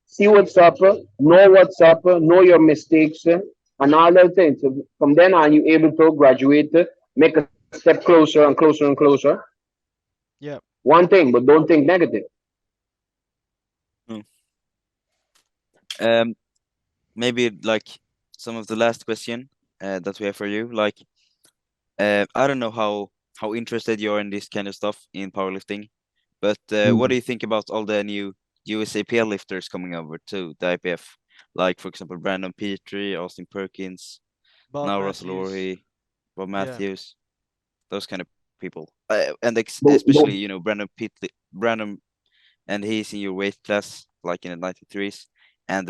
Speaker 2: see what's up, know what's up, know your mistakes, and all those things. So from then on, you're able to graduate, make a step closer and closer and closer.
Speaker 1: Yeah.
Speaker 2: One thing, but don't think negative.
Speaker 3: Mm. Um, maybe like some of the last question that we have for you, like I don't know how interested you are in this kind of stuff in powerlifting, but what do you think about all the new USAPL lifters coming over to the IPF? Like for example, Brandon Petrie, Austin Perkins,
Speaker 1: Bob
Speaker 3: now Russell
Speaker 1: Matthews.
Speaker 3: Orhe, Bob
Speaker 1: Yeah.
Speaker 3: Matthews, those kind of people, and
Speaker 2: Don't,
Speaker 3: especially
Speaker 2: don't,
Speaker 3: Brandon, and he's in your weight class, like in the 93s, and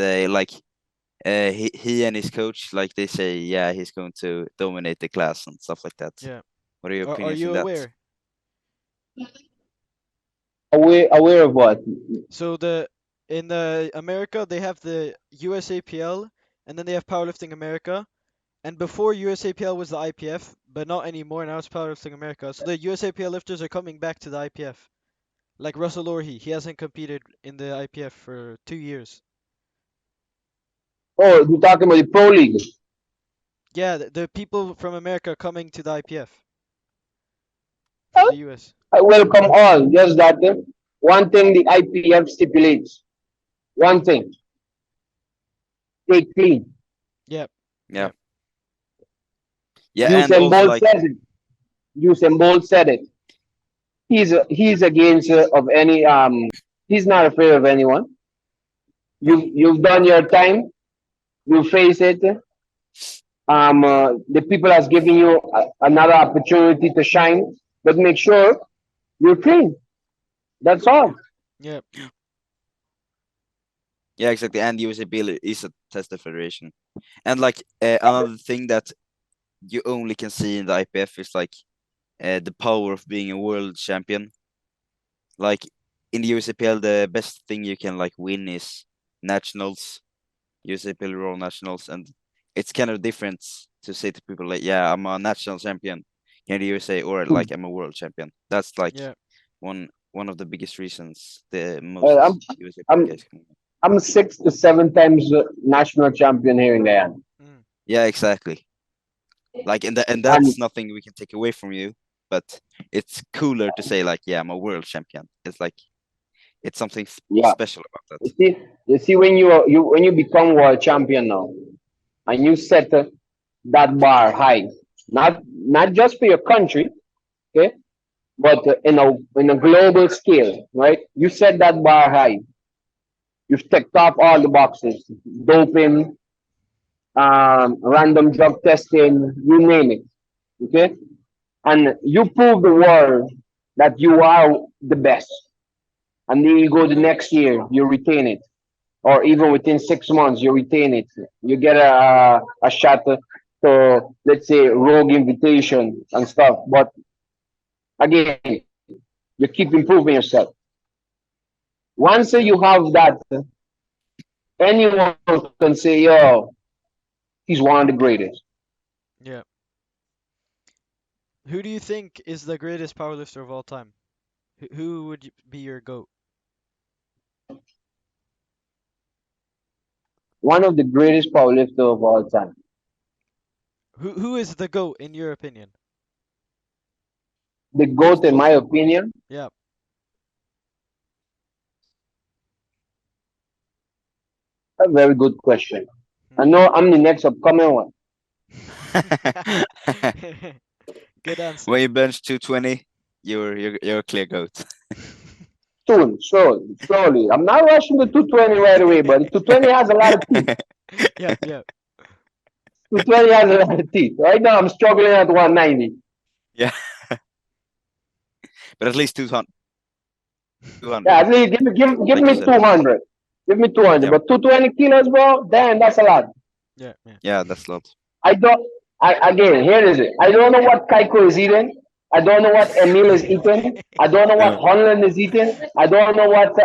Speaker 3: he and his coach, like they say, yeah, he's going to dominate the class and stuff like that.
Speaker 1: Yeah.
Speaker 3: What are your
Speaker 1: Are
Speaker 3: opinions in
Speaker 1: you
Speaker 3: that?
Speaker 1: aware?
Speaker 2: aware of what?
Speaker 1: So the in America they have the USAPL and then they have Powerlifting America. And before USAPL was the IPF, but not anymore. Now it's Powerlifting America. So the USAPL lifters are coming back to the IPF. Like Russell Orhe, he hasn't competed in the IPF for 2 years.
Speaker 2: Oh, you're talking about the pro league.
Speaker 1: Yeah, the people from America coming to the IPF from the US.
Speaker 2: I welcome all. Just that one thing the IPF stipulates. One thing, stay clean.
Speaker 1: Yep.
Speaker 3: Yeah,
Speaker 1: Yep.
Speaker 3: yeah, and
Speaker 2: Usain
Speaker 3: also
Speaker 2: Bolt
Speaker 3: like
Speaker 2: says it. Usain Bolt said it. He's against of any He's not afraid of anyone. You've done your time. You face it. The people has given you another opportunity to shine, but make sure you're clean. That's all.
Speaker 1: Yep.
Speaker 3: yeah, exactly, and USAPL is a tested federation, and like another thing that you only can see in the IPF is like the power of being a world champion. Like in the USAPL, the best thing you can like win is nationals, USAPL Raw nationals, and it's kind of different to say to people like, yeah, I'm a national champion in the USA, or like I'm a world champion. That's like
Speaker 1: Yeah.
Speaker 3: one of the biggest reasons the
Speaker 2: Uh,
Speaker 3: most
Speaker 2: I'm
Speaker 3: USAPL
Speaker 2: I'm
Speaker 3: guys can win.
Speaker 2: I'm 6 to 7 times national champion here in Guyana,
Speaker 1: Mm.
Speaker 3: Yeah, exactly. Like and
Speaker 2: and
Speaker 3: that's nothing we can take away from you, but it's cooler to say like, yeah, I'm a world champion. It's like it's something
Speaker 2: yeah,
Speaker 3: special about
Speaker 2: you
Speaker 3: that.
Speaker 2: see, when you become world champion now, and you set that bar high, not just for your country, okay, but in a global scale, right? You set that bar high. You've ticked off all the boxes: doping, random drug testing, you name it, okay? And you prove the world that you are the best. And then you go the next year, you retain it, or even within 6 months, you retain it. You get a shot to, let's say, rogue invitation and stuff. But again, you keep improving yourself. Once you
Speaker 1: Yeah.
Speaker 2: have that, anyone can say, yo, he's one of the greatest.
Speaker 1: Yeah. Who do you think is the greatest powerlifter of all time? Who would be your GOAT?
Speaker 2: One of the greatest powerlifters of all time.
Speaker 1: Who is the GOAT in your opinion?
Speaker 2: The GOAT, in my opinion,
Speaker 1: Yeah.
Speaker 2: a very good question. I
Speaker 1: Hmm.
Speaker 2: know I'm the next upcoming one.
Speaker 1: Good
Speaker 3: When
Speaker 1: answer.
Speaker 3: you bench 220, you're a clear goat.
Speaker 2: Soon, slowly. I'm not rushing the 220 right away, but 220 has a lot of teeth.
Speaker 1: Yep, yep.
Speaker 2: 220 has a lot of teeth. Right now, I'm struggling at 190.
Speaker 3: Yeah, but at least 200,
Speaker 2: Yeah, at least give
Speaker 3: like you
Speaker 2: me
Speaker 3: said.
Speaker 2: 200. Give me 200.
Speaker 3: Yeah,
Speaker 2: But 220 kilos, bro, damn, that's a lot.
Speaker 1: Yeah, yeah.
Speaker 3: yeah, that's a lot.
Speaker 2: I don't, again, here is it. I don't know what Kaiko is eating. I don't know what Emil is eating. I don't know what
Speaker 3: Uh,
Speaker 2: Holland is eating. I don't know what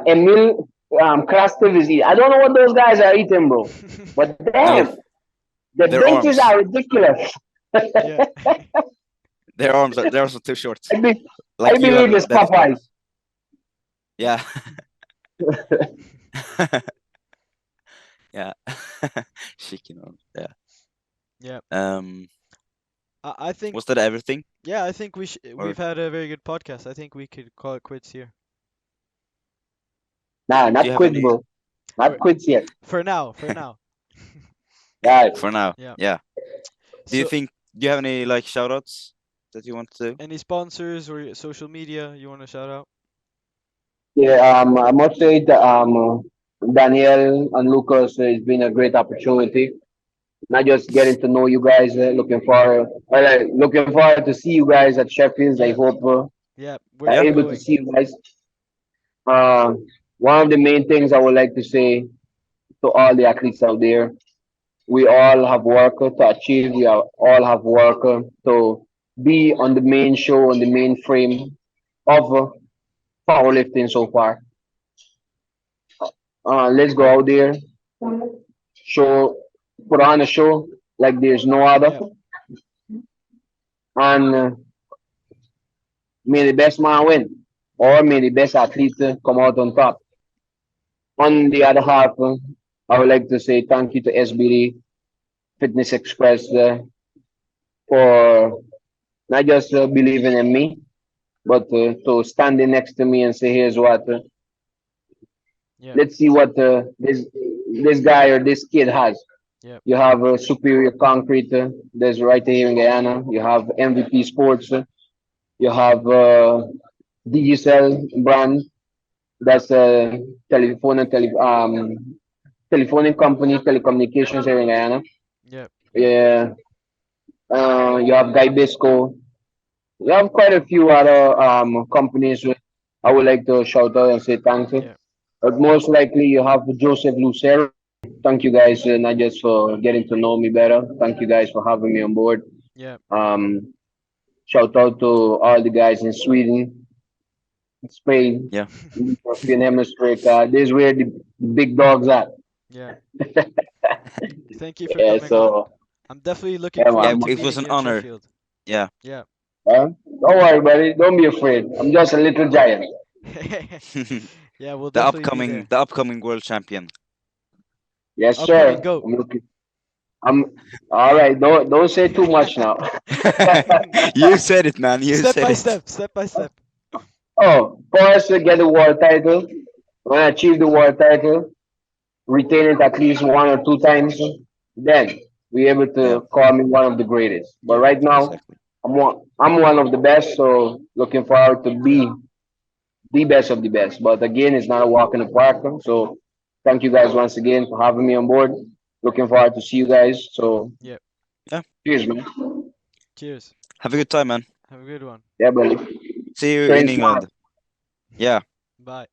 Speaker 2: Emil Krastev is eating. I don't know what those guys are eating, bro. But
Speaker 3: no,
Speaker 2: damn, the
Speaker 3: their
Speaker 2: benches
Speaker 3: arms,
Speaker 2: are ridiculous.
Speaker 1: Yeah.
Speaker 3: their arms are they're also too short.
Speaker 2: I, be, I
Speaker 3: Like you have
Speaker 2: believe it's
Speaker 3: better
Speaker 2: Popeyes.
Speaker 3: arms. Yeah, yeah, chicken arms. Yeah.
Speaker 1: Yeah.
Speaker 3: Um,
Speaker 1: I think
Speaker 3: was that everything?
Speaker 1: yeah, I think we've
Speaker 3: Or
Speaker 1: had a very good podcast. I think we could call it quits here.
Speaker 2: Nah,
Speaker 3: do you
Speaker 2: not
Speaker 3: have
Speaker 2: quits,
Speaker 3: any
Speaker 2: bro. Not
Speaker 1: Or
Speaker 2: quits yet.
Speaker 1: for now, for now.
Speaker 2: Right.
Speaker 3: for now?
Speaker 1: Yeah.
Speaker 3: Yeah. Do you
Speaker 1: So
Speaker 3: think? Do you have any like shoutouts that you want to do?
Speaker 1: any sponsors or social media you want to shout out?
Speaker 2: Yeah, I must say that Daniel and Lucas, it's been a great opportunity. Not just getting to know you guys, looking forward to see you guys at Sheffield. I
Speaker 1: Yeah.
Speaker 2: hope
Speaker 1: Yeah,
Speaker 3: Yeah.
Speaker 1: we're
Speaker 2: able to
Speaker 1: going.
Speaker 2: see you guys. One of the main things I would like to say to all the athletes out there, we all have work to achieve. All have work to be on the main show, on the main frame of powerlifting so far. Let's go out there, show, put on a show like there's no other,
Speaker 1: Yeah.
Speaker 2: and may the best man win,
Speaker 1: Yeah.
Speaker 2: or may the best athlete come out on top. On the other half, I would like to say thank you to SBD Fitness Express for not just believing in me, but to standing next to me and say, here's what,
Speaker 1: Yeah.
Speaker 2: let's see what this guy or this kid has.
Speaker 1: Yeah.
Speaker 2: You have Superior Concrete, there's right here in Guyana. You have MVP Sports. You have DSL brand, that's a telephone and telephone company, telecommunications here in Guyana.
Speaker 1: Yeah.
Speaker 2: Yeah, you have Guybisco. You have quite a few other companies I would like to shout out and say thank you.
Speaker 1: Yeah.
Speaker 2: But most likely you have Joseph Lucero. Thank you guys, not just for getting to know me better. Thank you guys for having me on board.
Speaker 1: Yeah.
Speaker 2: Um, Shout out to all the guys in Sweden, Spain,
Speaker 3: Yeah.
Speaker 2: European Hemisphere. This is where the big dogs at.
Speaker 1: Yeah. Thank you for
Speaker 2: Yeah,
Speaker 1: coming on.
Speaker 2: so
Speaker 1: I'm definitely looking
Speaker 2: yeah,
Speaker 3: Yeah,
Speaker 1: forward
Speaker 2: man.
Speaker 1: to
Speaker 3: it was
Speaker 1: meeting
Speaker 3: an
Speaker 1: you in
Speaker 3: honor.
Speaker 1: Sheffield.
Speaker 3: Yeah.
Speaker 1: Yeah.
Speaker 2: Don't worry, buddy. Don't be afraid. I'm just a little giant.
Speaker 1: Yeah, we'll
Speaker 3: The
Speaker 1: definitely be
Speaker 3: upcoming
Speaker 1: there.
Speaker 3: the upcoming world champion.
Speaker 2: Yes,
Speaker 1: Upcoming
Speaker 2: sir.
Speaker 1: goat.
Speaker 2: I'm looking. I'm all right. Don't say too much now.
Speaker 3: You said it, man. You
Speaker 1: Step
Speaker 3: said
Speaker 1: by
Speaker 3: it.
Speaker 1: step, step by step.
Speaker 2: Oh, for us to get the world title, when I achieve the world title, retain it at least one or two times, then we able
Speaker 3: Yeah,
Speaker 2: to call me one of the greatest. But
Speaker 1: Yeah.
Speaker 2: right now,
Speaker 3: exactly.
Speaker 2: I'm one of the best, so looking forward to be the best of the best. But again, it's not a walk in the park. So thank you guys once again for having me on board. Looking forward to see you guys. So
Speaker 1: Yeah.
Speaker 3: Yeah.
Speaker 2: cheers, man.
Speaker 1: Cheers.
Speaker 3: Have a good time, man.
Speaker 1: Have a good one.
Speaker 2: Yeah, buddy.
Speaker 3: See you
Speaker 2: Train
Speaker 3: in
Speaker 2: smart.
Speaker 3: England. Yeah.
Speaker 1: Bye.